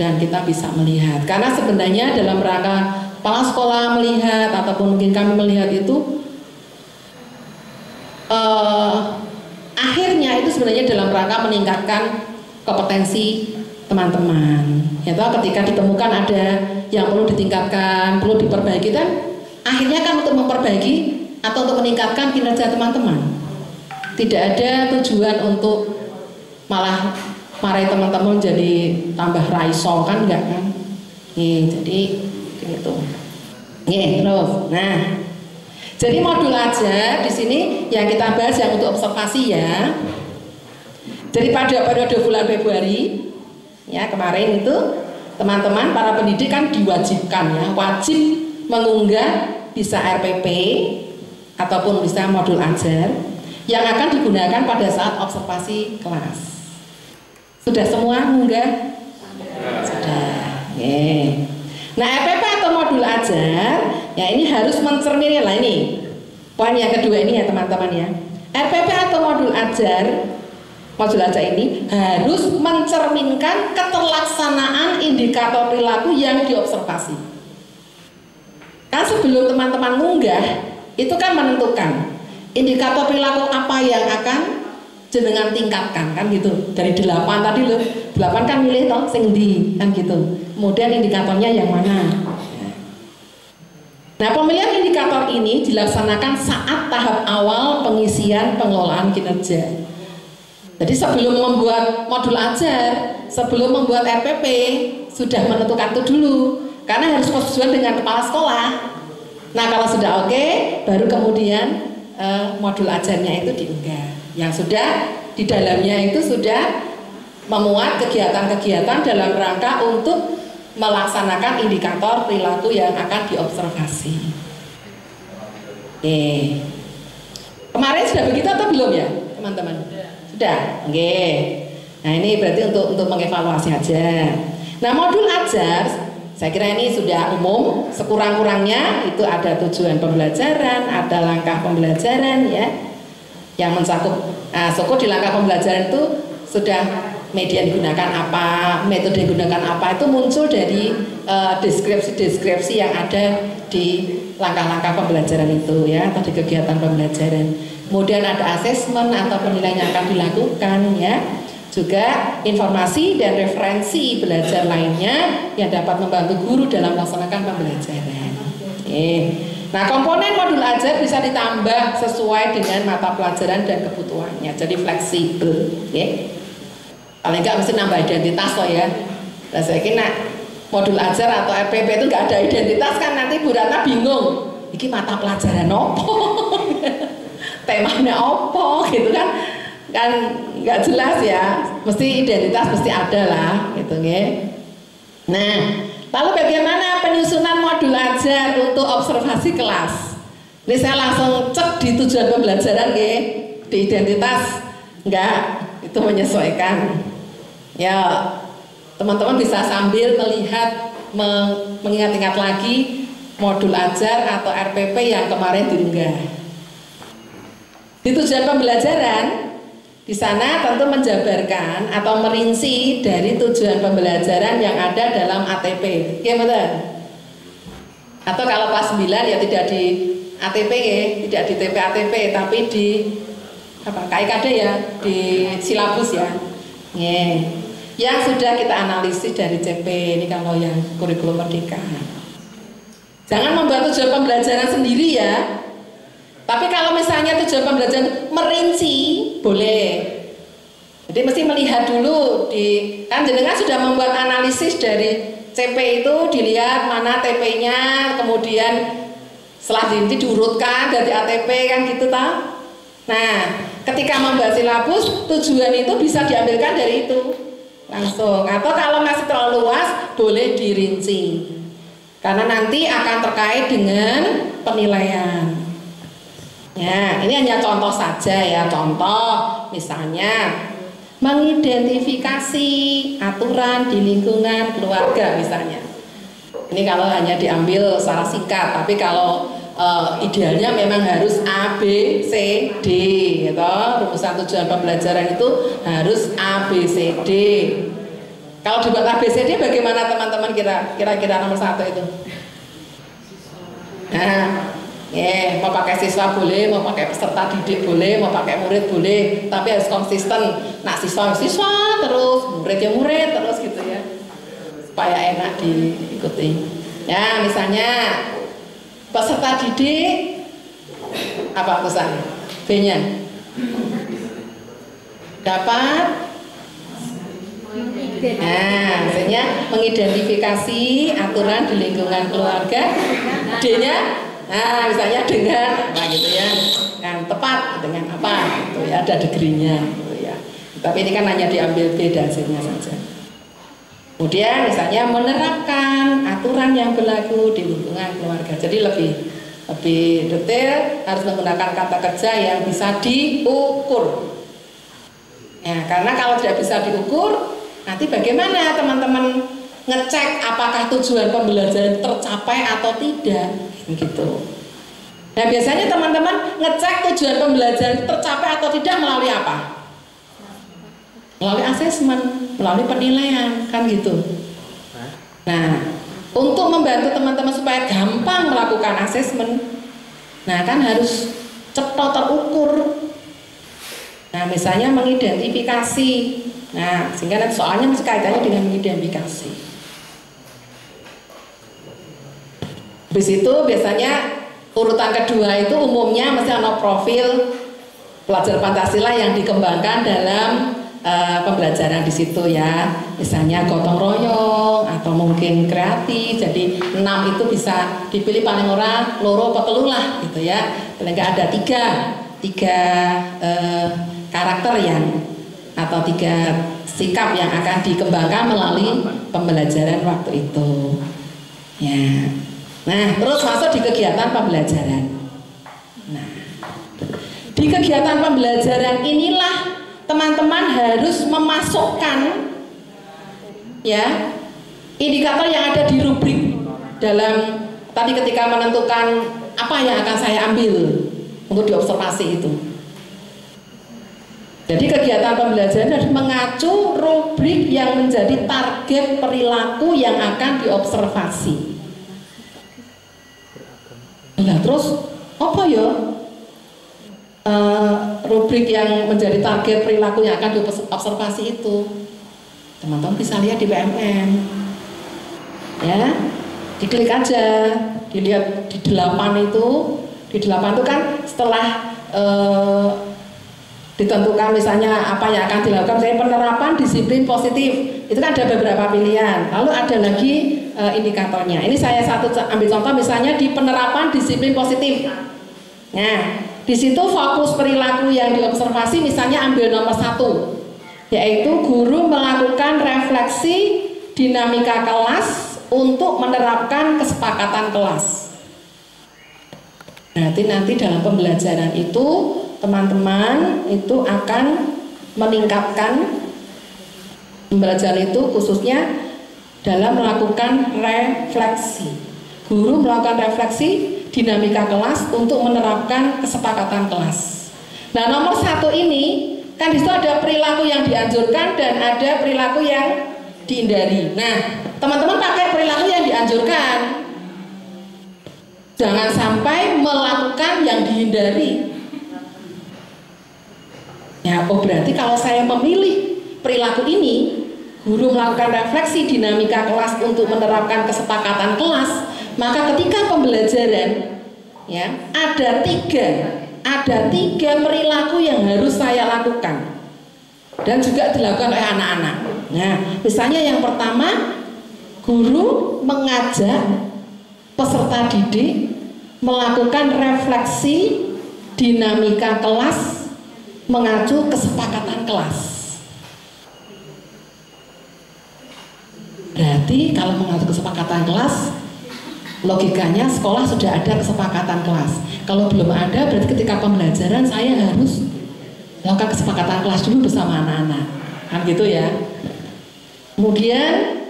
dan kita bisa melihat. Karena sebenarnya dalam rangka kepala sekolah melihat ataupun mungkin kami melihat itu akhirnya itu sebenarnya dalam rangka meningkatkan kompetensi teman-teman. Ya toh, ketika ditemukan ada yang perlu ditingkatkan, perlu diperbaiki, dan akhirnya kan untuk memperbaiki atau untuk meningkatkan kinerja teman-teman. Tidak ada tujuan untuk malah marahi teman-teman jadi tambah raiso, kan enggak kan? Jadi gitu. Terus. Nah, jadi modul ajar di sini yang kita bahas yang untuk observasi ya. Jadi pada periode bulan Februari ya kemarin itu teman-teman para pendidik kan diwajibkan ya, wajib mengunggah bisa RPP ataupun bisa modul ajar yang akan digunakan pada saat observasi kelas. Sudah semua mengunggah? Sudah. Nah, RPP atau modul ajar ya ini harus mencerminkan lah ini. Poin yang kedua ini ya teman-teman ya. RPP atau modul ajar ini harus mencerminkan keterlaksanaan indikator perilaku yang diobservasi. Kan sebelum teman-teman munggah itu kan menentukan indikator perilaku apa yang akan jenengan tingkatkan kan gitu. Dari 8 tadi loh, 8 kan milih toh sing ndi kan gitu. Kemudian indikatornya yang mana? Nah, pemilihan indikator ini dilaksanakan saat tahap awal pengisian pengelolaan kinerja. Jadi sebelum membuat modul ajar, sebelum membuat RPP, sudah menentukan itu dulu. Karena harus persetujuan dengan kepala sekolah. Nah, kalau sudah oke, baru kemudian modul ajarnya itu diunggah. Yang sudah di dalamnya itu sudah memuat kegiatan-kegiatan dalam rangka untuk melaksanakan indikator perilaku yang akan diobservasi. Kemarin sudah begitu atau belum ya, teman-teman? Sudah. Nah, ini berarti untuk mengevaluasi aja. Nah, modul ajar Saya kira ini sudah umum. Sekurang-kurangnya itu ada tujuan pembelajaran, ada langkah pembelajaran ya, yang mencakup. Nah, syukur di langkah pembelajaran itu sudah media digunakan apa, metode digunakan apa, itu muncul dari deskripsi-deskripsi yang ada di langkah-langkah pembelajaran itu ya, atau di kegiatan pembelajaran. Kemudian ada asesmen atau penilaian yang akan dilakukan ya, juga informasi dan referensi belajar lainnya yang dapat membantu guru dalam melaksanakan pembelajaran. Nah, komponen modul ajar bisa ditambah sesuai dengan mata pelajaran dan kebutuhannya, jadi fleksibel ya. Paling nggak mesti nambah identitas loh ya. Nah, saya kira modul ajar atau RPP itu nggak ada identitas kan nanti Bu Ratna bingung. Ini mata pelajaran apa? Temanya apa? Gitu kan nggak jelas ya. Mesti identitas mesti ada lah, gitu ya. Nah, lalu bagaimana penyusunan modul ajar untuk observasi kelas? Ini saya langsung cek di tujuan pembelajaran ya, di identitas enggak, itu menyesuaikan. Ya, teman-teman bisa sambil melihat, mengingat-ingat lagi modul ajar atau RPP yang kemarin diunggah. Di tujuan pembelajaran, di sana tentu menjabarkan atau merinci dari tujuan pembelajaran yang ada dalam ATP. Ya betul? Atau kalau kelas 9 ya tidak di ATP ya, tidak di TP ATP, tapi di apa KIKD ya, di silabus ya. Yang sudah kita analisis dari CP ini kalau yang kurikulum merdeka. Jangan membuat tujuan pembelajaran sendiri ya. Tapi kalau misalnya tujuan pembelajaran merinci, boleh. Jadi mesti melihat dulu di, kan jenengan sudah membuat analisis dari CP itu, dilihat mana TP-nya, kemudian setelah diurutkan dari ATP kan gitu tak. Nah, ketika membuat silabus, tujuan itu bisa diambilkan dari itu langsung. Atau kalau masih terlalu luas, boleh dirinci. Karena nanti akan terkait dengan penilaian. Ya, ini hanya contoh saja ya. Contoh, misalnya mengidentifikasi aturan di lingkungan keluarga misalnya. Ini kalau hanya diambil secara singkat, tapi kalau idealnya memang harus A, B, C, D gitu. Rumusan tujuan pembelajaran itu harus A, B, C, D. Kalau dibuat A, B, C, D bagaimana teman-teman kira-kira nomor 1 itu? Nah, mau pakai siswa boleh, mau pakai peserta didik boleh, mau pakai murid boleh, tapi harus konsisten. Nah, siswa terus, murid terus gitu ya, supaya enak diikuti. Ya, misalnya peserta didik apa tulisannya? B-nya dapat. Nah, misalnya mengidentifikasi aturan di lingkungan keluarga. D-nya, nah misalnya dengan apa gitu ya, yang tepat dengan apa gitu ya, ada degree-nya gitu ya. Tapi ini kan hanya diambil B dan C-nya saja. Kemudian misalnya menerapkan aturan yang berlaku di lingkungan keluarga. Jadi lebih detail, harus menggunakan kata kerja yang bisa diukur. Ya, karena kalau tidak bisa diukur, nanti bagaimana teman-teman ngecek apakah tujuan pembelajaran tercapai atau tidak, gitu. Nah, biasanya teman-teman ngecek tujuan pembelajaran tercapai atau tidak melalui apa? Melalui asesmen, melalui penilaian, kan gitu. Nah, untuk membantu teman-teman supaya gampang melakukan asesmen, nah kan harus cepat terukur. Nah, misalnya mengidentifikasi. Nah, sehingga nanti soalnya masih kaitannya dengan mengidentifikasi. Habis itu biasanya urutan kedua itu umumnya mesti ada profil pelajar Pancasila yang dikembangkan dalam pembelajaran di situ ya, misalnya gotong royong atau mungkin kreatif. Jadi 6 itu bisa dipilih paling ora loro apa telu lah gitu ya. Paling nggak ada tiga karakter yang atau 3 sikap yang akan dikembangkan melalui pembelajaran waktu itu. Ya. Nah, terus masuk di kegiatan pembelajaran. Nah, di kegiatan pembelajaran inilah teman-teman harus memasukkan ya indikator yang ada di rubrik dalam tadi ketika menentukan apa yang akan saya ambil untuk diobservasi itu. Jadi kegiatan pembelajaran harus mengacu rubrik yang menjadi target perilaku yang akan diobservasi. Nah, terus apa ya rubrik yang menjadi target perilaku yang akan diobservasi itu? Teman-teman bisa lihat di PMN, ya, diklik aja, dilihat di 8 itu. Di 8 itu kan setelah ditentukan misalnya apa yang akan dilakukan, misalnya penerapan disiplin positif, itu kan ada beberapa pilihan. Lalu ada lagi indikatornya. Ini saya ambil contoh misalnya di penerapan disiplin positif. Nah, di situ fokus perilaku yang diobservasi misalnya ambil nomor 1, yaitu guru melakukan refleksi dinamika kelas untuk menerapkan kesepakatan kelas. Berarti nanti dalam pembelajaran itu teman-teman itu akan meningkatkan pembelajaran itu khususnya dalam melakukan refleksi. Guru melakukan refleksi dinamika kelas untuk menerapkan kesepakatan kelas. Nah, nomor 1 ini kan disitu ada perilaku yang dianjurkan dan ada perilaku yang dihindari. Nah, teman-teman pakai perilaku yang dianjurkan. Jangan sampai melakukan yang dihindari. Ya, berarti kalau saya memilih perilaku ini, guru melakukan refleksi dinamika kelas untuk menerapkan kesepakatan kelas, maka ketika pembelajaran, ya, ada tiga perilaku yang harus saya lakukan dan juga dilakukan oleh anak-anak. Nah, misalnya yang pertama, guru mengajak peserta didik melakukan refleksi dinamika kelas mengacu kesepakatan kelas. Berarti kalau mengacu kesepakatan kelas, logikanya sekolah sudah ada kesepakatan kelas. Kalau belum ada, berarti ketika pembelajaran saya harus melakukan kesepakatan kelas dulu bersama anak-anak, kan gitu ya. Kemudian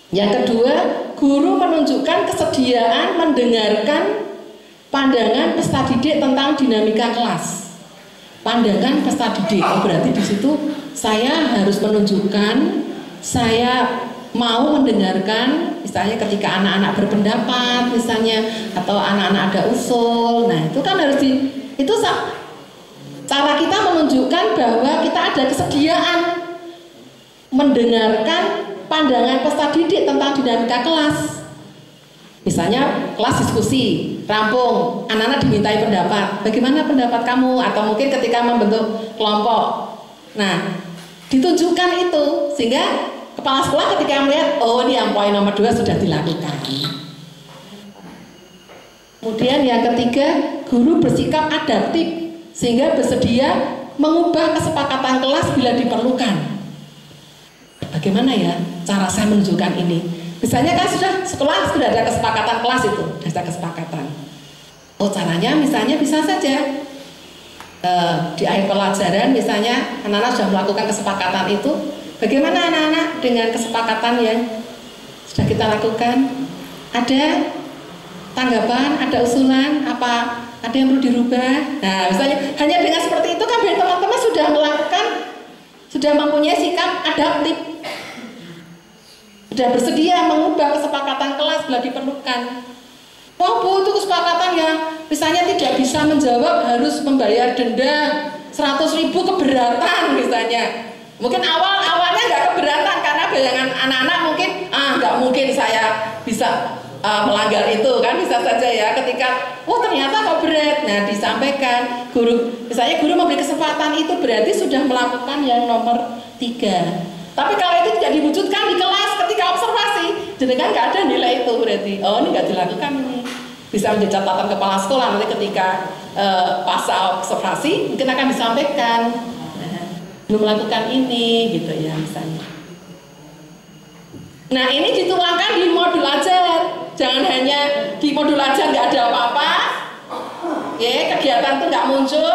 yang kedua, guru menunjukkan kesediaan mendengarkan pandangan peserta didik tentang dinamika kelas. Pandangan peserta didik, berarti di situ saya harus menunjukkan saya mau mendengarkan, misalnya ketika anak-anak berpendapat, misalnya atau anak-anak ada usul. Nah, itu kan harus itu cara kita menunjukkan bahwa kita ada kesediaan mendengarkan pandangan peserta didik tentang dinamika kelas. Misalnya kelas diskusi, rampung, anak-anak dimintai pendapat. Bagaimana pendapat kamu? Atau mungkin ketika membentuk kelompok. Nah, ditunjukkan itu sehingga kepala sekolah ketika melihat, oh ini yang poin nomor 2 sudah dilakukan. Kemudian yang ketiga, guru bersikap adaptif sehingga bersedia mengubah kesepakatan kelas bila diperlukan. Bagaimana ya cara saya menunjukkan ini? Misalnya kan sekolah sudah ada kesepakatan kelas itu, sudah ada kesepakatan. Oh, caranya misalnya bisa saja di akhir pelajaran misalnya anak-anak sudah melakukan kesepakatan itu. Bagaimana anak-anak dengan kesepakatan yang sudah kita lakukan? Ada tanggapan, ada usulan, apa ada yang perlu dirubah? Nah, misalnya hanya dengan seperti itu kan berarti teman-teman sudah melakukan, sudah mempunyai sikap adaptif. Sudah bersedia mengubah kesepakatan kelas bila diperlukan. Oh Bu, itu kesepakatan yang misalnya tidak bisa menjawab harus membayar denda 100.000 keberatan misalnya. Mungkin awalnya nggak keberatan karena bayangan anak-anak mungkin nggak mungkin saya bisa melanggar itu kan, bisa saja ya ketika ternyata kok berat. Nah, disampaikan guru, misalnya guru memberi kesempatan itu berarti sudah melakukan yang nomor 3. Tapi kalau itu tidak diwujudkan di kelas ketika observasi, jadi kan nggak ada nilai itu berarti. Oh, ini nggak dilakukan ini. Bisa menjadi catatan kepala sekolah nanti ketika pasca observasi mungkin akan disampaikan. Belum melakukan ini gitu ya misalnya. Nah, ini dituangkan di modul ajar. Jangan hanya di modul ajar nggak ada apa-apa. Ya, kegiatan itu nggak muncul.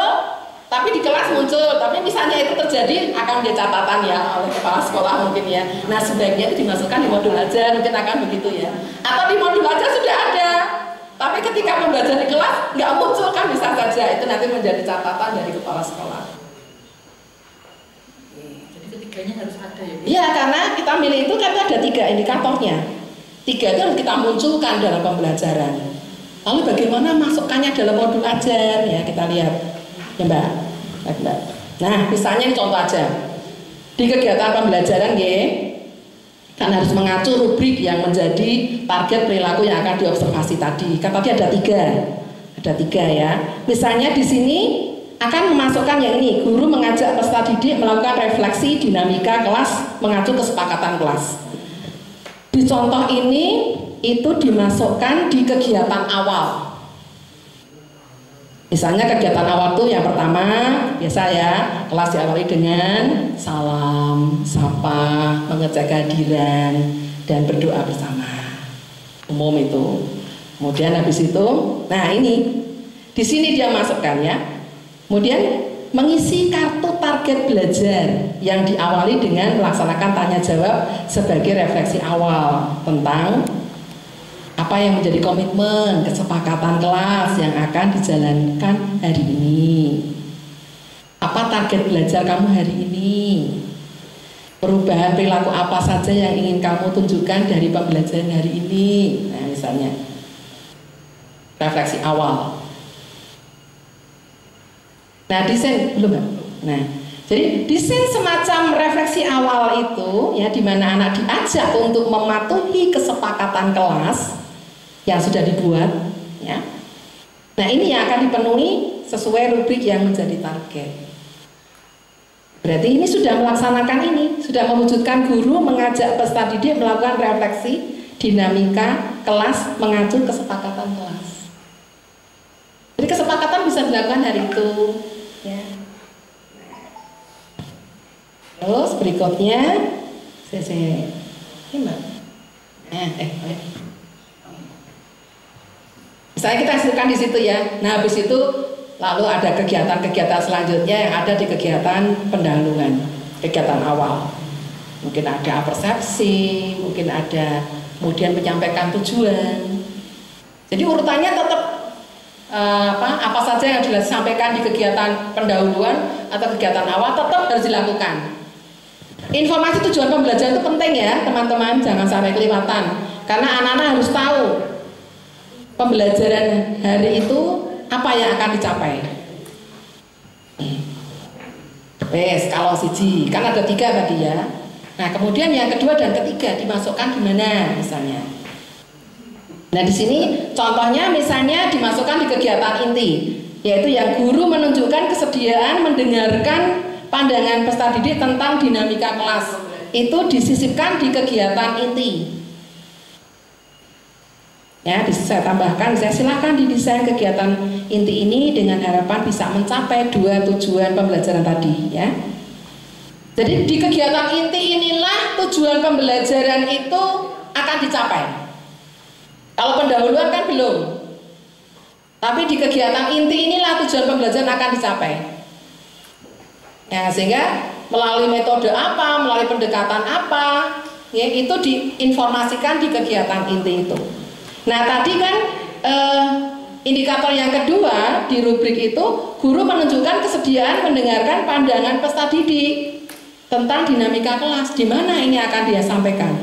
tapi di kelas muncul, tapi misalnya itu terjadi akan menjadi catatan ya oleh kepala sekolah mungkin ya. Nah sebaiknya itu dimasukkan di modul ajar, mungkin akan begitu ya. Atau di modul ajar sudah ada, tapi ketika pembelajaran di kelas nggak muncul kan bisa saja itu nanti menjadi catatan dari kepala sekolah. Jadi ketiganya harus ada ya? Iya, karena kita milih itu kan ada 3 indikatornya. 3 itu harus kita munculkan dalam pembelajaran. Lalu bagaimana masukkannya dalam modul ajar ya, kita lihat ya Mbak. Nah misalnya ini contoh aja di kegiatan pembelajaran kan harus mengacu rubrik yang menjadi target perilaku yang akan diobservasi tadi. Kan tadi ada 3 ya. Misalnya di sini akan memasukkan yang ini, guru mengajak peserta didik melakukan refleksi dinamika kelas mengacu kesepakatan kelas. Di contoh ini itu dimasukkan di kegiatan awal. Misalnya kegiatan awal tuh yang pertama biasa ya, kelas diawali dengan salam, sapa, mengecek kehadiran dan berdoa bersama. Umum itu. Kemudian habis itu, nah ini di sini dia masukkan ya. Kemudian mengisi kartu target belajar yang diawali dengan melaksanakan tanya jawab sebagai refleksi awal tentang apa yang menjadi komitmen kesepakatan kelas yang akan dijalankan hari ini. Apa target belajar kamu hari ini? Perubahan perilaku apa saja yang ingin kamu tunjukkan dari pembelajaran hari ini? Nah, misalnya refleksi awal. Nah, desain belum kan? Nah, jadi desain semacam refleksi awal itu ya, di mana anak diajak untuk mematuhi kesepakatan kelas yang sudah dibuat ya. Nah ini yang akan dipenuhi sesuai rubrik yang menjadi target. Berarti ini sudah melaksanakan ini, sudah mewujudkan guru mengajak peserta didik melakukan refleksi dinamika kelas mengacu kesepakatan kelas. Jadi kesepakatan bisa dilakukan hari itu ya. Terus berikutnya ini Mbak. Misalnya kita hasilkan di situ ya. Nah habis itu lalu ada kegiatan-kegiatan selanjutnya yang ada di kegiatan pendahuluan, kegiatan awal. Mungkin ada persepsi, mungkin ada kemudian menyampaikan tujuan. Jadi urutannya tetap apa saja yang disampaikan di kegiatan pendahuluan atau kegiatan awal tetap harus dilakukan. Informasi tujuan pembelajaran itu penting ya teman-teman, jangan sampai kelewatan. Karena anak-anak harus tahu pembelajaran hari itu apa yang akan dicapai. Wes, kalau siji kan ada 3 tadi ya. Nah kemudian yang kedua dan ketiga dimasukkan di mana misalnya. Nah di sini contohnya misalnya dimasukkan di kegiatan inti, yaitu yang guru menunjukkan kesediaan mendengarkan pandangan peserta didik tentang dinamika kelas. Itu disisipkan di kegiatan inti. Ya, saya tambahkan, saya silakan didesain kegiatan inti ini dengan harapan bisa mencapai 2 tujuan pembelajaran tadi ya. Jadi di kegiatan inti inilah tujuan pembelajaran itu akan dicapai. Kalau pendahuluan kan belum. Tapi di kegiatan inti inilah tujuan pembelajaran akan dicapai. Ya, sehingga melalui metode apa, melalui pendekatan apa, ya itu diinformasikan di kegiatan inti itu. Nah tadi kan indikator yang kedua di rubrik itu guru menunjukkan kesediaan mendengarkan pandangan peserta didik tentang dinamika kelas. Di mana ini akan dia sampaikan,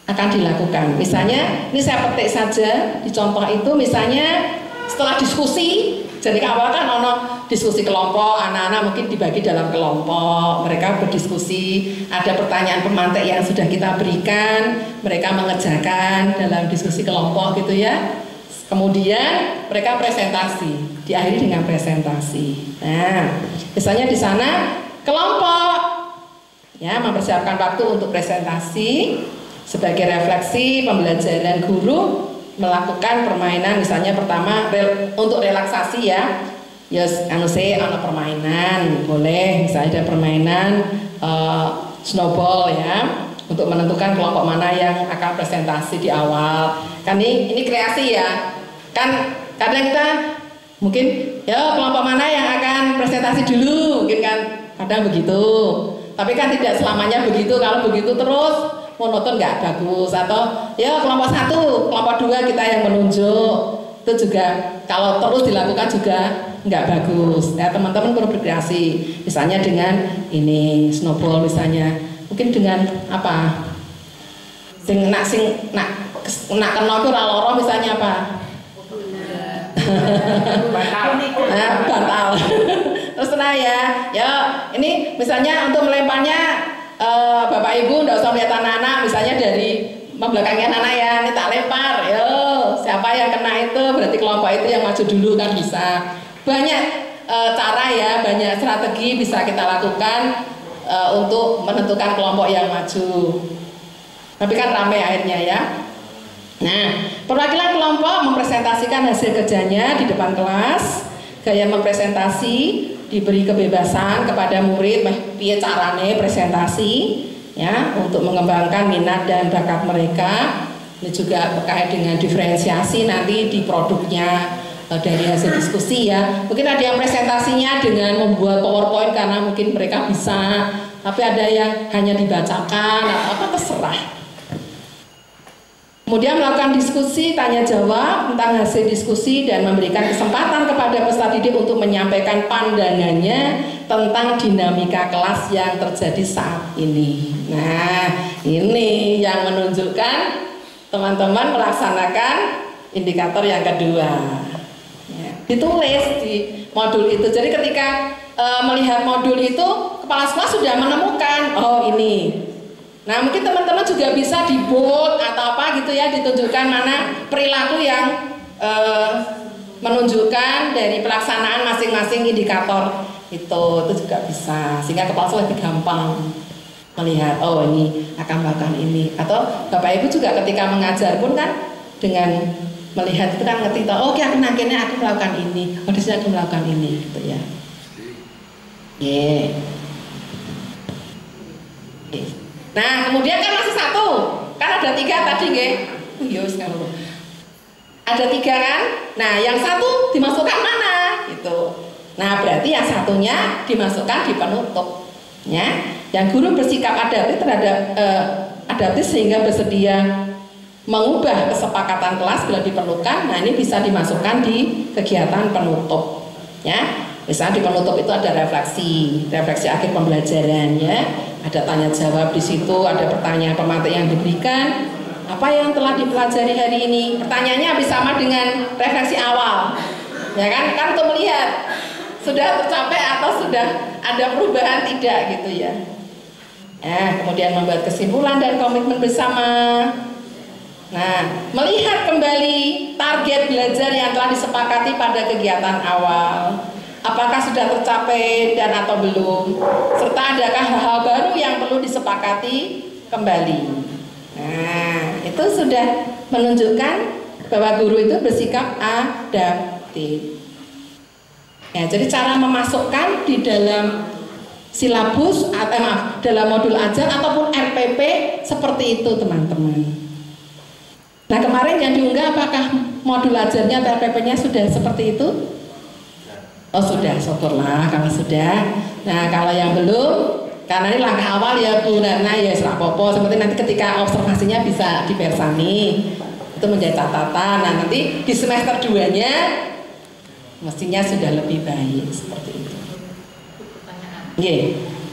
akan dilakukan. Misalnya ini saya petik saja di contoh itu, misalnya setelah diskusi. Jadi awal kan ono diskusi kelompok, anak-anak mungkin dibagi dalam kelompok, mereka berdiskusi, ada pertanyaan pemantik yang sudah kita berikan, mereka mengerjakan dalam diskusi kelompok gitu ya. Kemudian mereka presentasi, diakhiri dengan presentasi. Nah, misalnya di sana kelompok ya mempersiapkan waktu untuk presentasi sebagai refleksi pembelajaran guru. Melakukan permainan misalnya pertama untuk relaksasi ya, yes, ada permainan boleh, misalnya ada permainan snowball ya untuk menentukan kelompok mana yang akan presentasi di awal. Kan ini kreasi ya, kan kadang kita mungkin ya kelompok mana yang akan presentasi dulu, mungkin kan kadang begitu. Tapi kan tidak selamanya begitu. Kalau begitu terus monoton nggak bagus. Atau ya kelompok 1, kelompok 2 kita yang menunjuk, itu juga kalau terus dilakukan juga nggak bagus. Ya teman-teman perlu berkreasi. Misalnya dengan ini snowball misalnya, mungkin dengan apa? Sing nak kena itu loro misalnya apa? Bantal. Terus tenang ya. Ya, ini misalnya untuk melemparnya Bapak Ibu enggak usah melihat anak-anak, misalnya dari membelakangi anak-anak ya, ini tak lempar. Yo, siapa yang kena itu berarti kelompok itu yang maju dulu kan bisa. Banyak cara ya, banyak strategi bisa kita lakukan untuk menentukan kelompok yang maju. Tapi kan ramai akhirnya ya. Nah, perwakilan kelompok mempresentasikan hasil kerjanya di depan kelas. Gaya mempresentasi, diberi kebebasan kepada murid piye carane presentasi ya untuk mengembangkan minat dan bakat mereka. Ini juga terkait dengan diferensiasi nanti di produknya dari hasil diskusi ya. Mungkin ada yang presentasinya dengan membuat PowerPoint karena mungkin mereka bisa, tapi ada yang hanya dibacakan atau apa terserah. Kemudian melakukan diskusi, tanya jawab tentang hasil diskusi dan memberikan kesempatan kepada peserta didik untuk menyampaikan pandangannya tentang dinamika kelas yang terjadi saat ini. Nah, ini yang menunjukkan teman-teman melaksanakan indikator yang kedua. Ya, ditulis di modul itu. Jadi ketika melihat modul itu, kepala sekolah sudah menemukan, oh ini. Nah mungkin teman-teman juga bisa di bold atau apa gitu ya, ditunjukkan mana perilaku yang menunjukkan dari pelaksanaan masing-masing indikator itu juga bisa, sehingga kepala sekolah lebih gampang melihat oh ini akan melakukan ini. Atau Bapak Ibu juga ketika mengajar pun kan dengan melihat itu kan ngerti oh oke aku nantinya aku melakukan ini, oh disini aku melakukan ini gitu ya. Nah kemudian kan masih satu, kan ada 3 tadi nggih. Yus kalau ada 3 kan, nah yang satu dimasukkan mana gitu. Nah berarti yang satunya dimasukkan di penutup ya. Yang guru bersikap adaptif terhadap adaptif sehingga bersedia mengubah kesepakatan kelas bila diperlukan. Nah ini bisa dimasukkan di kegiatan penutup ya. Misalnya di penutup itu ada refleksi akhir pembelajaran ya. Ada tanya jawab di situ, ada pertanyaan pemateri yang diberikan. Apa yang telah dipelajari hari ini? Pertanyaannya habis sama dengan refleksi awal. Ya kan? Kan untuk melihat sudah tercapai atau sudah ada perubahan tidak gitu ya. Kemudian membuat kesimpulan dan komitmen bersama. Nah, melihat kembali target belajar yang telah disepakati pada kegiatan awal. Apakah sudah tercapai dan atau belum, serta adakah hal-hal baru yang perlu disepakati kembali. Nah itu sudah menunjukkan bahwa guru itu bersikap adaptif ya. Jadi cara memasukkan di dalam silabus dalam modul ajar ataupun RPP seperti itu teman-teman. Nah kemarin yang diunggah apakah modul ajarnya atau RPP-nya sudah seperti itu? Oh sudah, syukurlah kalau sudah. Nah kalau yang belum, karena ini langkah awal ya Bu Nana ya serah popo. Seperti nanti ketika observasinya bisa dipersani, itu menjadi catatan. Nah nanti di semester 2-nya mestinya sudah lebih baik seperti itu. Pertanyaan.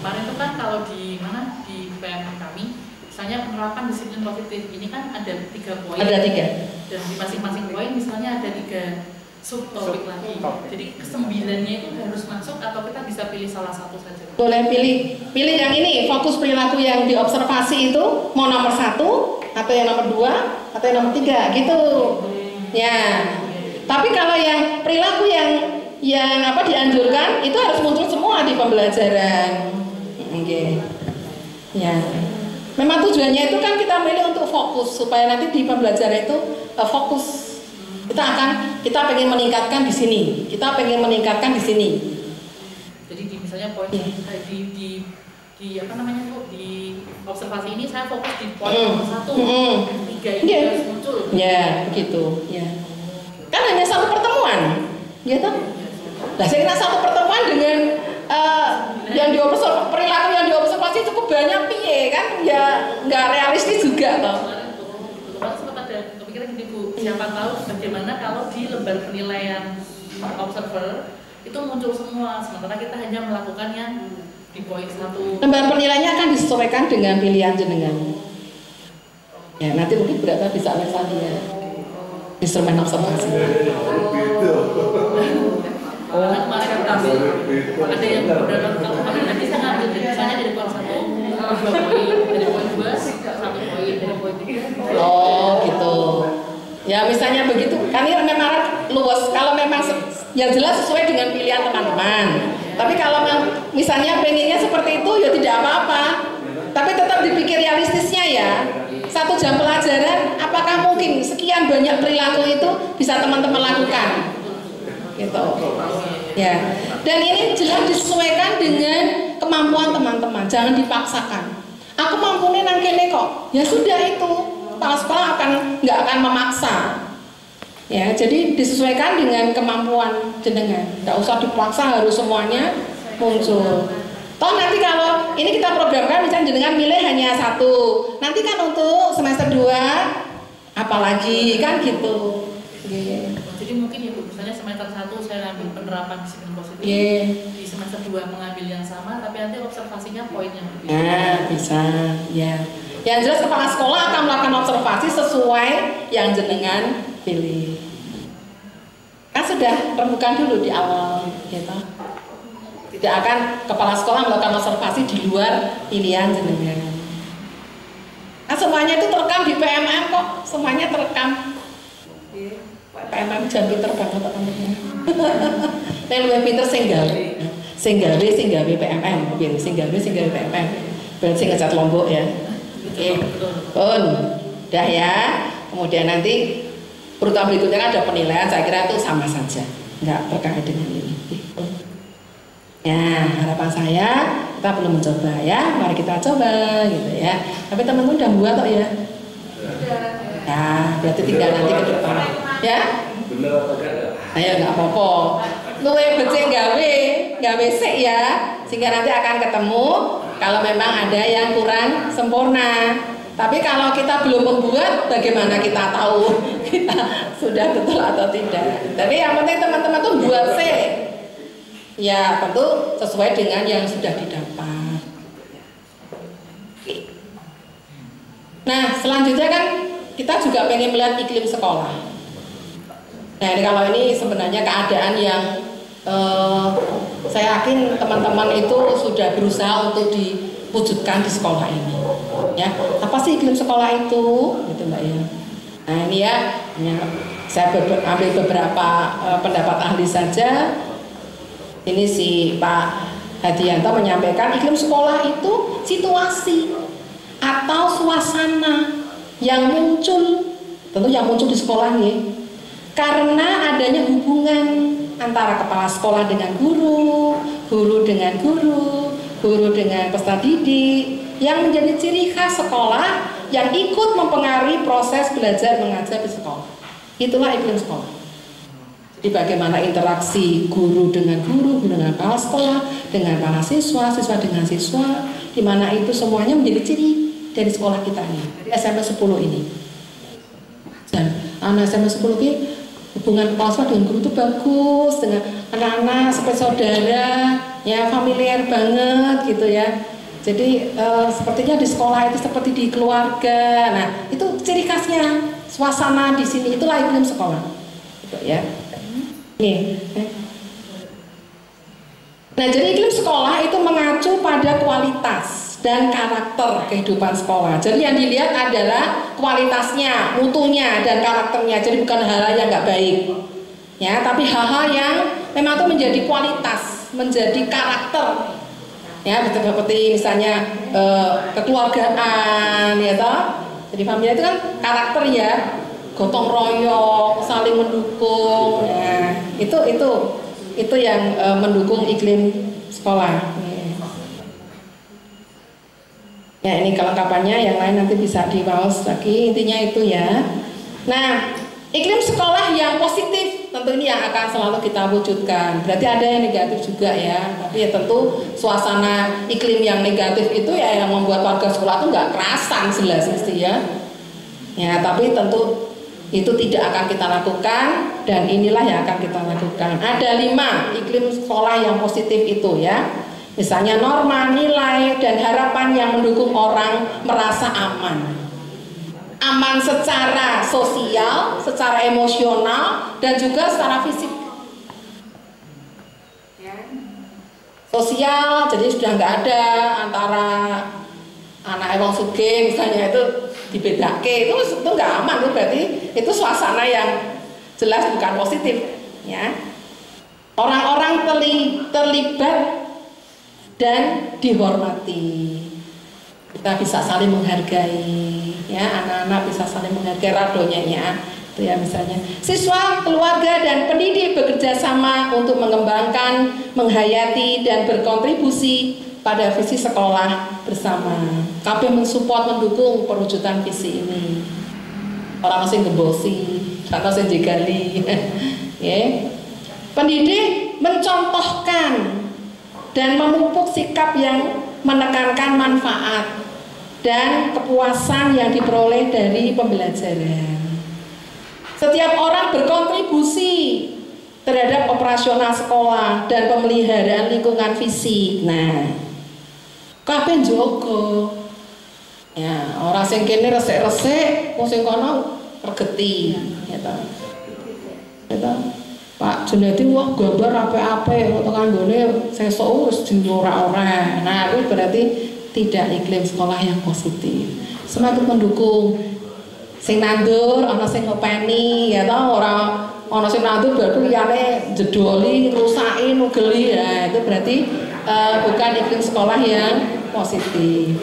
Kemarin itu kan kalau di mana di PM kami, misalnya penerapan disiplin positif ini kan ada 3 poin. Ada 3. Dan di masing-masing poin misalnya ada 3 subtopik lagi. Jadi ke-9-nya itu harus masuk atau kita bisa pilih salah satu saja? Boleh pilih yang ini, fokus perilaku yang diobservasi itu mau nomor 1 atau yang nomor 2 atau yang nomor 3 gitu. Ya. Tapi kalau yang perilaku yang apa dianjurkan itu harus muncul semua di pembelajaran. Oke. Ya. Memang tujuannya itu kan kita milih untuk fokus supaya nanti di pembelajaran itu fokus. Kita pengen meningkatkan di sini, kita pengen meningkatkan di sini. Jadi misalnya poin di apa namanya Bu, di observasi ini saya fokus di poin nomor 1, 3 ini harus muncul. Ya begitu. Ya. Kan hanya satu pertemuan, ya toh? Nah, saya kira satu pertemuan dengan yang diobservasi, perilaku yang diobservasi cukup banyak piye kan, ya nggak realistis juga toh. Kebetulan sempat ada kepikiran gini Bu, siapa tahu bagaimana kalau di lembar penilaian observer itu muncul semua, sementara kita hanya melakukan yang di poin 1. Lembar penilaiannya akan disesuaikan dengan pilihan jenengan. Ya, nanti mungkin berapa bisa misalnya ya. Instrumen observasi. Karena kemarin kami ada yang beberapa kami nanti saya ngambil misalnya dari poin 1, 2 poin, dari poin 2, 1 poin, dari poin 3. Oh gitu. Ya misalnya begitu. Kan ini memang luas. Kalau memang yang jelas sesuai dengan pilihan teman-teman. Tapi kalau misalnya pengennya seperti itu ya tidak apa-apa. Tapi tetap dipikir realistisnya ya. 1 jam pelajaran, apakah mungkin sekian banyak perilaku itu bisa teman-teman lakukan? Gitu. Ya. Dan ini jelas disesuaikan dengan kemampuan teman-teman. Jangan dipaksakan. Aku mampunya nang kene kok. Ya sudah itu. Kepala sekolah nggak akan memaksa. Ya, jadi disesuaikan dengan kemampuan jenengan. Nggak usah dipaksa harus semuanya muncul. Toh nanti kalau ini kita programkan misalnya jenengan milih hanya 1, nanti kan untuk semester 2 apalagi kan gitu. Yeah. Jadi mungkin ya Bu, misalnya semester 1 saya ambil penerapan disiplin positif, di semester 2 mengambil yang sama, tapi nanti observasinya poin yang berbeda. Nah, bisa, ya. Yang jelas kepala sekolah akan melakukan observasi sesuai yang jenengan pilih. Kan sudah rembukan dulu di awal, gitu. Tidak akan kepala sekolah melakukan observasi di luar pilihan jenengan. Nah, semuanya itu terekam di PMM kok, semuanya terekam. PMM jangan pinter banget teman-teman. Yang lebih pinter sing gawe PMM, sing gawe PMM. Ben sing ngecat Lombok ya. Oke. Pun. Udah ya. Kemudian nanti urutan berikutnya kan ada penilaian, saya kira itu sama saja. Enggak terkait dengan ini. Ya, harapan saya kita belum mencoba ya, mari kita coba gitu ya. Tapi teman-teman udah buat kok ya. Ya, berarti tinggal nanti ke depan. Ya? Bener apa enggak? Ayo nggak apa-apa. Luwe becik gawe sik ya, sehingga nanti akan ketemu kalau memang ada yang kurang sempurna. Tapi kalau kita belum membuat, bagaimana kita tahu kita sudah betul atau tidak? Tapi yang penting teman-teman tuh buat sik. Ya tentu sesuai dengan yang sudah didapat. Nah selanjutnya kan kita juga pengen melihat iklim sekolah. Nah ini kalau ini sebenarnya keadaan yang saya yakin teman-teman itu sudah berusaha untuk diwujudkan di sekolah ini. Ya apa sih iklim sekolah itu? Gitu Mbak ya. Nah ini ya saya ambil beberapa pendapat ahli saja. Ini si Pak Hadianto menyampaikan iklim sekolah itu situasi atau suasana yang muncul, tentu yang muncul di sekolah nih, karena adanya hubungan antara kepala sekolah dengan guru, guru dengan guru, guru dengan peserta didik, yang menjadi ciri khas sekolah yang ikut mempengaruhi proses belajar mengajar di sekolah. Itulah iklim sekolah. Jadi bagaimana interaksi guru dengan kepala sekolah, dengan para siswa, siswa dengan siswa, di mana itu semuanya menjadi ciri dari sekolah kita ini, dari SMP 10 ini. Dan anak SMP 10 ini hubungan kepala sekolah dengan guru itu bagus, dengan anak-anak seperti saudara, ya familiar banget gitu ya. Jadi sepertinya di sekolah itu seperti di keluarga. Nah itu ciri khasnya suasana di sini, itulah iklim sekolah, gitu ya. Nah jadi iklim sekolah itu mengacu pada kualitas dan karakter kehidupan sekolah. Jadi yang dilihat adalah kualitasnya, mutunya dan karakternya. Jadi bukan hal-hal yang nggak baik, ya, tapi hal-hal yang memang itu menjadi kualitas, menjadi karakter. Ya seperti misalnya kekeluargaan, ya toh. Jadi familia itu kan karakter ya. Gotong royong, saling mendukung, ya, itu yang mendukung iklim sekolah. Ya ini kelengkapannya, yang lain nanti bisa di pause lagi. Intinya itu ya. Nah Iklim sekolah yang positif tentu ini yang akan selalu kita wujudkan. Berarti ada yang negatif juga ya. Tapi ya tentu suasana iklim yang negatif itu ya yang membuat warga sekolah itu nggak kerasan jelas mesti ya. Ya tapi tentu itu tidak akan kita lakukan dan inilah yang akan kita lakukan. Ada 5 iklim sekolah yang positif itu ya. Misalnya norma, nilai, dan harapan yang mendukung orang merasa aman. Aman secara sosial, secara emosional, dan juga secara fisik. Sosial, jadi sudah nggak ada antara anak wong sugih misalnya itu dibedake, itu nggak aman, itu berarti itu suasana yang jelas bukan positif. Ya. Orang-orang terlibat dan dihormati. Kita bisa saling menghargai, ya anak-anak bisa saling menghargai radonya ya, itu ya misalnya. Siswa, keluarga dan pendidik bekerja sama untuk mengembangkan, menghayati dan berkontribusi pada visi sekolah bersama. KP mensupport mendukung perwujudan visi ini. Orang sing gembosi, orang sing jegali, ya. Pendidik mencontohkan dan memupuk sikap yang menekankan manfaat dan kepuasan yang diperoleh dari pembelajaran. Setiap orang berkontribusi terhadap operasional sekolah dan pemeliharaan lingkungan fisik. Nah, kabeh njogo. Ya, orang sing kene resik-resik, wong sing kono regeti, ya ta. Ya ta. Pak Junedi wah gambar apik-apik kok kanggone sesuk wis ora-ora. Nah, itu berarti tidak iklim sekolah yang positif. Semakin mendukung sing nandur, ana sing ngopeni, ya ta ora ana sing nandur baru liyane jedoli, rusaki, nugeli. Ya, itu berarti bukan iklim sekolah yang positif.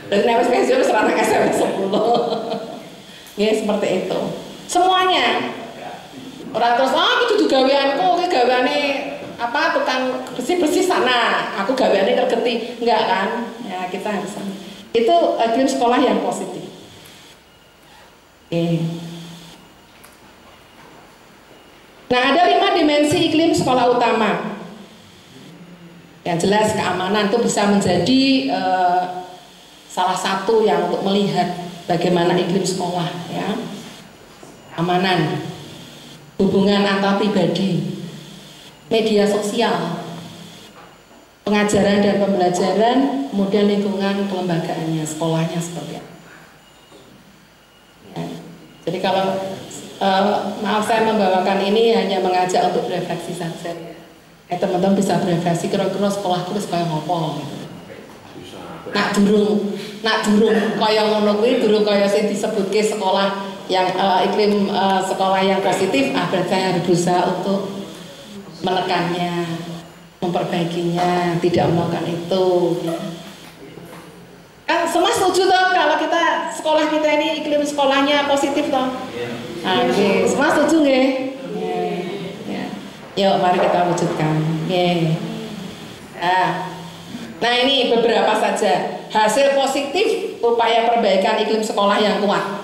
Dan nek wis pensiun serana SMP 10. Ya seperti itu. Semuanya. Orang terus itu gaweanku, iki gaweane apa tukang bersih-bersih sana. Aku gaweane kergeti. Enggak kan? Ya kita harus. Itu iklim sekolah yang positif. Oke. Nah, ada 5 dimensi iklim sekolah utama. Yang jelas keamanan itu bisa menjadi salah satu yang untuk melihat bagaimana iklim sekolah ya. Amanan, hubungan antar pribadi, media sosial, pengajaran dan pembelajaran, kemudian lingkungan kelembagaannya, sekolahnya seperti apa. Ya. Jadi kalau maaf saya membawakan ini hanya mengajak untuk berefleksi saja ya. Teman-teman bisa berefleksi kira-kira sekolah itu sekolah ngopo gitu. Nak durung kaya ngono kuwi, durung kaya sing disebutke sekolah yang iklim sekolah yang positif, berarti saya harus berusaha untuk menekannya, memperbaikinya, tidak melakukan itu. Kan semua setuju toh kalau kita sekolah kita ini iklim sekolahnya positif toh? Oke, semua setuju nggih? Ya. Yuk mari kita wujudkan. Nggih. Nah ini beberapa saja hasil positif upaya perbaikan iklim sekolah yang kuat.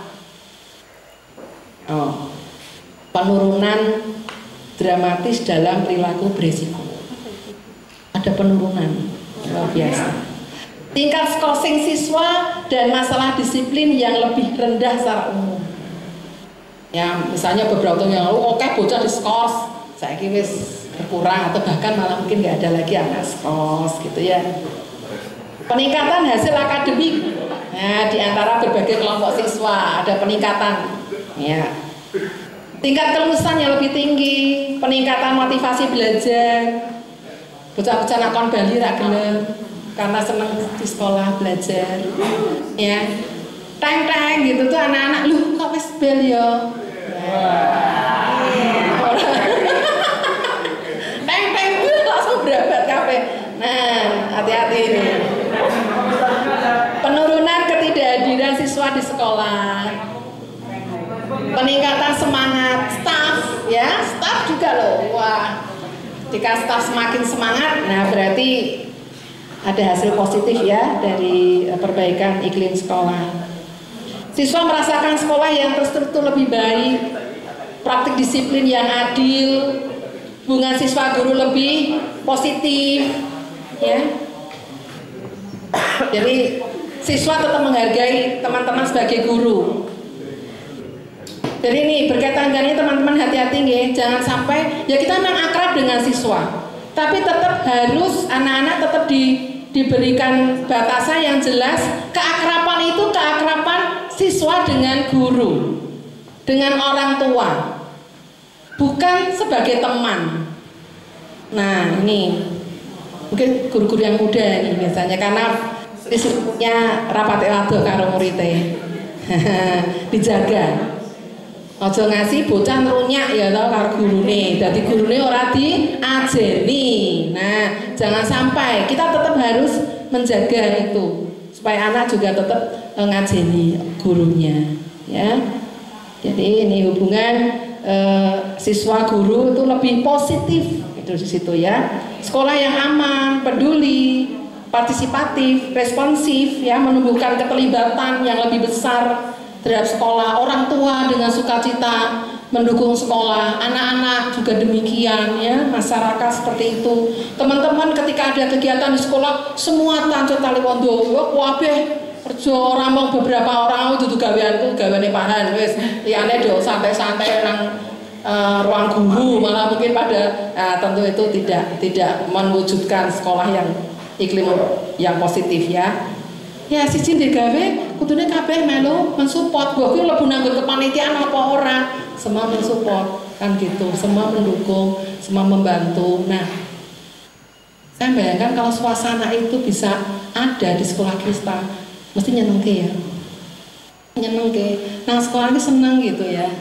Penurunan dramatis dalam perilaku berisiko. Ada penurunan luar biasa. Tingkat skorsing siswa dan masalah disiplin yang lebih rendah secara umum. Ya misalnya beberapa tahun yang lalu oke bocah diskors, saya kira berkurang atau bahkan malah mungkin nggak ada lagi anak skors gitu ya. Peningkatan hasil akademik, nah di antara berbagai kelompok siswa ada peningkatan, ya. Tingkat kelulusan yang lebih tinggi, peningkatan motivasi belajar, bocah-bocah nakon Bali rak gelem karena seneng di sekolah belajar, ya. Teng-teng gitu tuh anak-anak, lu kok wis bel yo. Teng-teng langsung berabat kafe. Nah, hati-hati ini. Penurunan ketidakhadiran siswa di sekolah, peningkatan semangat staf, ya staf juga loh. Wah, jika staf semakin semangat, nah berarti ada hasil positif ya dari perbaikan iklim sekolah. Siswa merasakan sekolah yang terstruktur lebih baik, praktik disiplin yang adil, hubungan siswa guru lebih positif, ya. Jadi siswa tetap menghargai teman-teman sebagai guru. Jadi ini berkaitan dengan ini teman-teman, hati-hati ya, jangan sampai ya kita memang akrab dengan siswa, tapi tetap harus anak-anak tetap diberikan batasan yang jelas. Keakraban itu keakraban siswa dengan guru, dengan orang tua, bukan sebagai teman. Nah ini mungkin guru-guru yang muda ini biasanya, karena disebutnya rapat elado karo muridé dijaga. Ojo ngasih bocah nrunyak ya tau karo gurune. Dadi gurune ora diajeni. Nah, jangan sampai, kita tetap harus menjaga itu supaya anak juga tetap ngajeni gurunya, ya. Jadi ini hubungan siswa guru itu lebih positif itu di situ ya. Sekolah yang aman, peduli, partisipatif, responsif ya, menumbuhkan keterlibatan yang lebih besar terhadap sekolah, orang tua dengan sukacita mendukung sekolah, anak-anak juga demikian ya, masyarakat seperti itu. Teman-teman ketika ada kegiatan di sekolah semua tancuk tali wondo, kabeh kerja ora mung beberapa orang dudu gaweanku, gaweane pahan wis liyane do santai-santai nang ruang guru, malah mungkin pada tentu itu tidak mewujudkan sekolah yang iklim yang positif ya. Ya siji digawe kudune kabeh melu mensupport, mbok kuwi mlebu nang kepanitiaan apa ora, semua mensupport kan gitu, semua mendukung, semua membantu. Nah, saya bayangkan kalau suasana itu bisa ada di sekolah kita, mesti nyenengke ya. Nyenengke. Nang sekolah ini seneng gitu ya.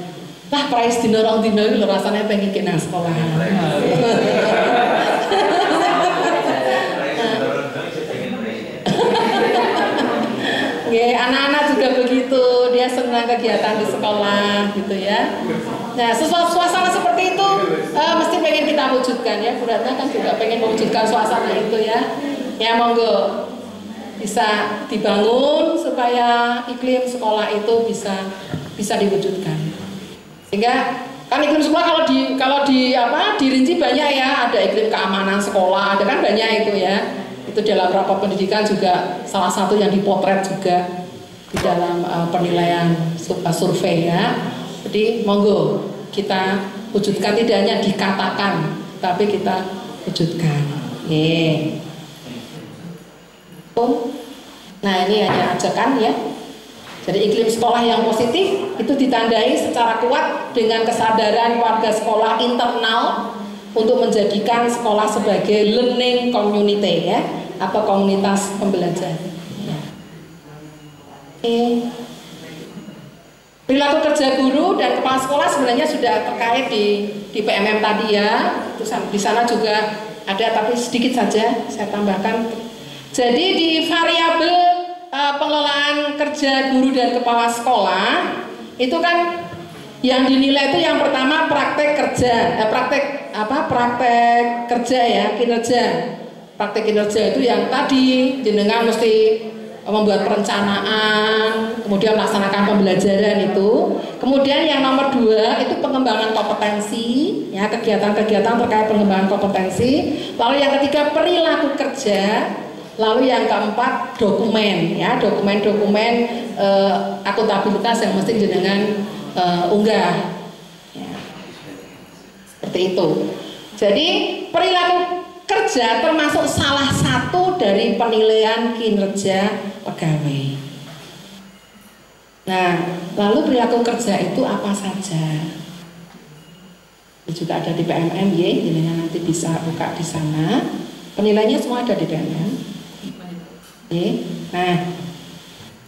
Lah praise dina rong dina iki lho rasane pengen iki nang sekolah. Anak-anak juga begitu, dia senang kegiatan di sekolah gitu ya. Nah, suasana seperti itu mesti pengen kita wujudkan ya. Bu Ratna kan juga pengen mewujudkan suasana itu ya. Ya monggo bisa dibangun supaya iklim sekolah itu bisa diwujudkan. Sehingga kan iklim sekolah kalau dirinci banyak ya, ada iklim keamanan sekolah, ada kan banyak itu ya. Itu dalam rapor pendidikan juga salah satu yang dipotret juga di dalam penilaian survei ya. Jadi monggo kita wujudkan, tidak hanya dikatakan tapi kita wujudkan. Nah ini hanya ajakan ya. Jadi iklim sekolah yang positif itu ditandai secara kuat dengan kesadaran warga sekolah internal untuk menjadikan sekolah sebagai learning community ya, atau komunitas pembelajaran. Perilaku kerja guru dan kepala sekolah sebenarnya sudah terkait di PMM tadi ya. Di sana juga ada, tapi sedikit saja saya tambahkan. Jadi di variabel pengelolaan kerja guru dan kepala sekolah itu kan yang dinilai itu yang pertama praktek kerja, praktek kerja ya, kinerja. Praktek kinerja itu yang tadi jenengan mesti membuat perencanaan, kemudian melaksanakan pembelajaran itu. Kemudian yang nomor 2 itu pengembangan kompetensi, ya, kegiatan-kegiatan terkait pengembangan kompetensi. Lalu yang ketiga perilaku kerja. Lalu yang keempat dokumen, ya, dokumen-dokumen akuntabilitas yang mesti jenengan unggah. Ya. Seperti itu. Jadi perilaku kerja termasuk salah satu dari penilaian kinerja pegawai. Nah, lalu perilaku kerja itu apa saja? Itu juga ada di PMM ya, jadi nanti bisa buka di sana. Penilaiannya semua ada di PMM. Nah,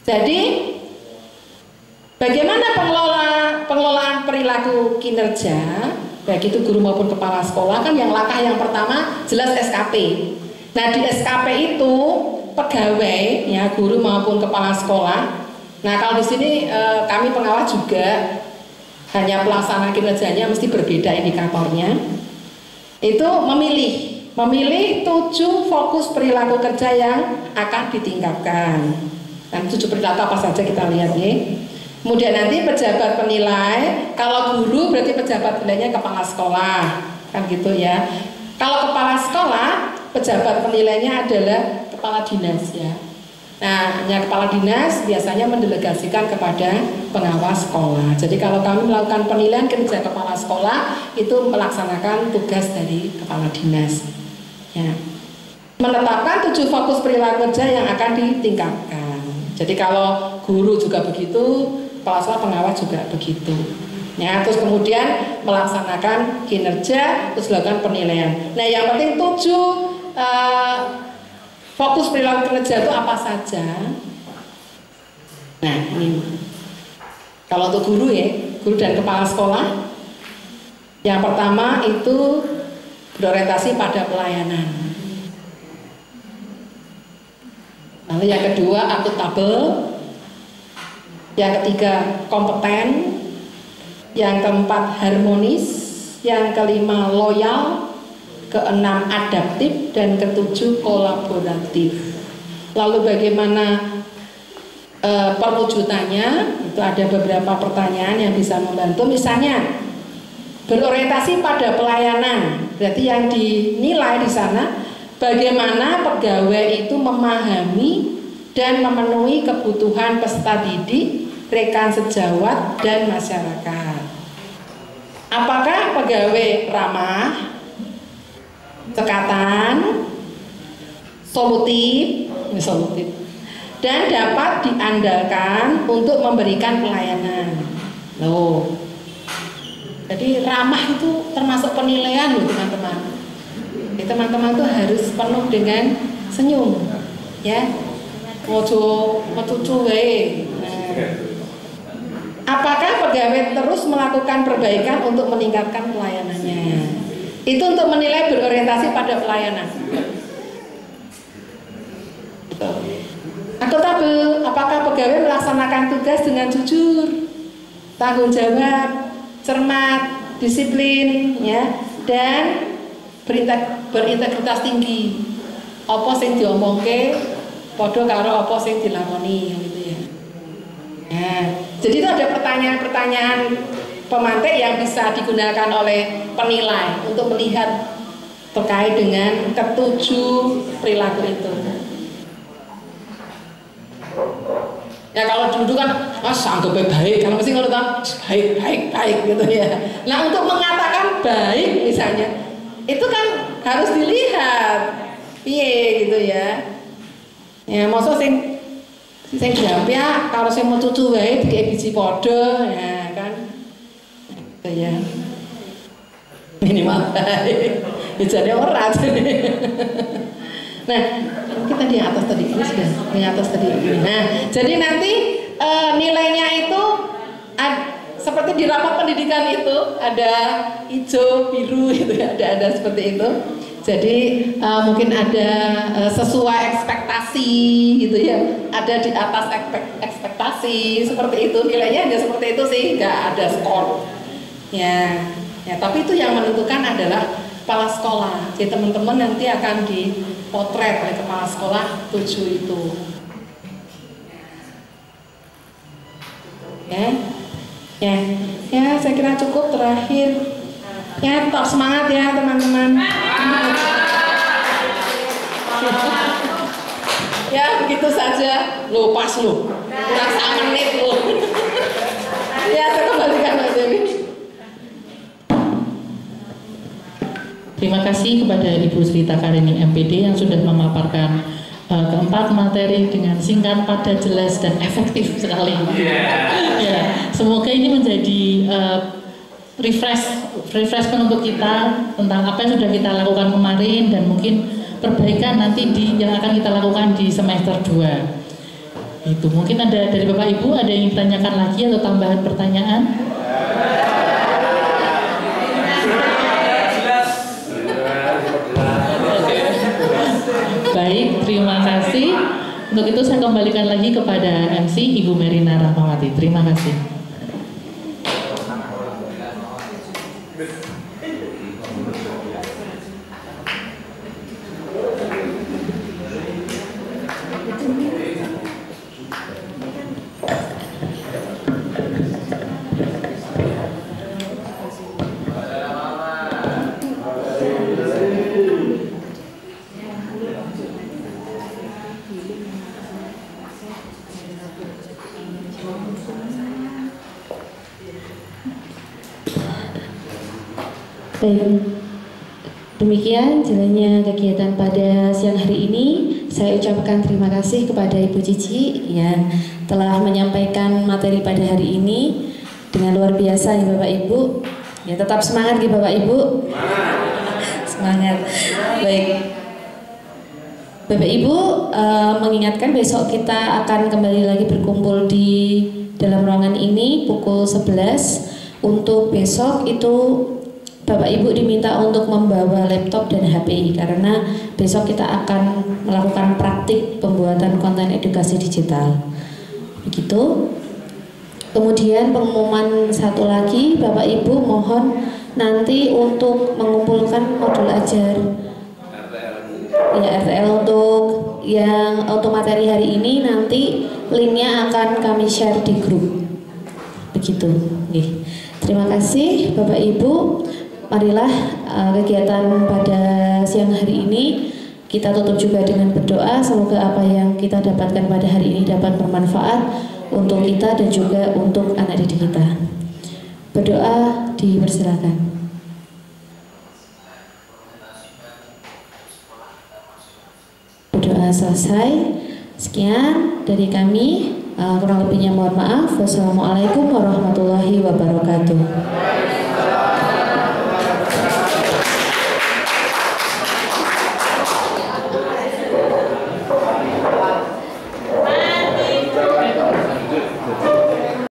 jadi bagaimana pengelolaan perilaku kinerja? Baik itu guru maupun kepala sekolah kan yang langkah yang pertama jelas SKP. Nah di SKP itu pegawai ya guru maupun kepala sekolah. Nah kalau di sini kami pengawas juga hanya pelaksanaan kinerjanya mesti berbeda indikatornya. Itu memilih 7 fokus perilaku kerja yang akan ditingkatkan. Dan 7 perilaku apa saja kita lihat ya. Kemudian nanti pejabat penilai, kalau guru berarti pejabat penilainya kepala sekolah, kan gitu ya. Kalau kepala sekolah, pejabat penilainya adalah kepala dinas ya. Nah, yang kepala dinas biasanya mendelegasikan kepada pengawas sekolah. Jadi kalau kami melakukan penilaian kerja kepala sekolah, itu melaksanakan tugas dari kepala dinas. Ya. Menetapkan 7 fokus perilaku kerja yang akan ditingkatkan. Jadi kalau guru juga begitu, kepala sekolah pengawas juga begitu. Ya, terus kemudian melaksanakan kinerja, terus lakukan penilaian. Nah, yang penting 7 fokus perilaku kerja itu apa saja? Nah, ini kalau untuk guru ya, guru dan kepala sekolah, yang pertama itu berorientasi pada pelayanan. Lalu yang kedua akuntabel, yang ketiga kompeten, yang keempat harmonis, yang kelima loyal, keenam adaptif, dan ketujuh kolaboratif. Lalu bagaimana perwujudannya? Itu ada beberapa pertanyaan yang bisa membantu. Misalnya berorientasi pada pelayanan, berarti yang dinilai di sana bagaimana pegawai itu memahami dan memenuhi kebutuhan peserta didik, rekan sejawat, dan masyarakat. Apakah pegawai ramah, cekatan, solutif, dan dapat diandalkan untuk memberikan pelayanan. Loh, jadi ramah itu termasuk penilaian loh teman-teman. Teman-teman tuh harus penuh dengan senyum, ya. Ojo mecucu wae. Apakah pegawai terus melakukan perbaikan untuk meningkatkan pelayanannya? Itu untuk menilai berorientasi pada pelayanan. Akuntabel, apakah pegawai melaksanakan tugas dengan jujur, tanggung jawab, cermat, disiplin, ya, dan berintegritas tinggi. Apa sing diomongke padha karo apa sing dilakoni gitu ya. Nah, jadi itu ada pertanyaan-pertanyaan pemantik yang bisa digunakan oleh penilai untuk melihat terkait dengan ketujuh perilaku itu. Ya kalau dulu kan anggapnya baik, kalau mesti kalau baik gitu ya. Nah, untuk mengatakan baik misalnya, itu kan harus dilihat piye gitu ya. Ya maksud sing gampang kalau sing mau cucu wae kayak biji podo ya kan. Gitu ya. Minimal baik. Jadi orang. Nah, kita di atas tadi, ini sudah di atas tadi. Nah, jadi nanti nilainya itu seperti di rapat pendidikan itu ada hijau, biru gitu ya, ada seperti itu. Jadi mungkin ada sesuai ekspektasi gitu ya, ada di atas ekspektasi seperti itu, nilainya hanya seperti itu sih, nggak ada skor. Ya, tapi itu yang menentukan adalah kepala sekolah. Jadi teman-teman nanti akan dipotret oleh kepala sekolah 7 itu. Ya, saya kira cukup. Terakhir, ya tetap semangat ya teman-teman. Ya begitu saja. Loh pas loh, kurang 1 menit loh. Ya saya kembalikan Mbak Dewi. Terima kasih kepada Ibu Sri Takarini MPD yang sudah memaparkan keempat materi dengan singkat, padat, jelas, dan efektif sekali. Ya, semoga ini menjadi refreshment untuk kita tentang apa yang sudah kita lakukan kemarin dan mungkin perbaikan nanti yang akan kita lakukan di semester 2. Itu mungkin ada dari Bapak Ibu ada yang ditanyakan lagi atau tambahan pertanyaan? Baik, terima kasih. Untuk itu saya kembalikan lagi kepada MC Ibu Merina Rahmawati. Terima kasih. Baik, demikian jalannya kegiatan pada siang hari ini. Saya ucapkan terima kasih kepada Ibu Cici yang telah menyampaikan materi pada hari ini dengan luar biasa ya Bapak Ibu. Ya, tetap semangat ya Bapak Ibu. Semangat. Baik. Bapak Ibu, mengingatkan besok kita akan kembali lagi berkumpul di dalam ruangan ini pukul 11. Untuk besok itu Bapak Ibu diminta untuk membawa laptop dan HP karena besok kita akan melakukan praktik pembuatan konten edukasi digital. Begitu. Kemudian pengumuman satu lagi, Bapak Ibu mohon nanti untuk mengumpulkan modul ajar ya RTL untuk materi hari ini, nanti linknya akan kami share di grup. Begitu. Oke. Terima kasih Bapak Ibu. Marilah kegiatan pada siang hari ini kita tutup juga dengan berdoa. Semoga apa yang kita dapatkan pada hari ini dapat bermanfaat untuk kita dan juga untuk anak didik kita. Berdoa dipersilakan. Berdoa selesai. Sekian dari kami. Kurang lebihnya mohon maaf. Wassalamualaikum warahmatullahi wabarakatuh.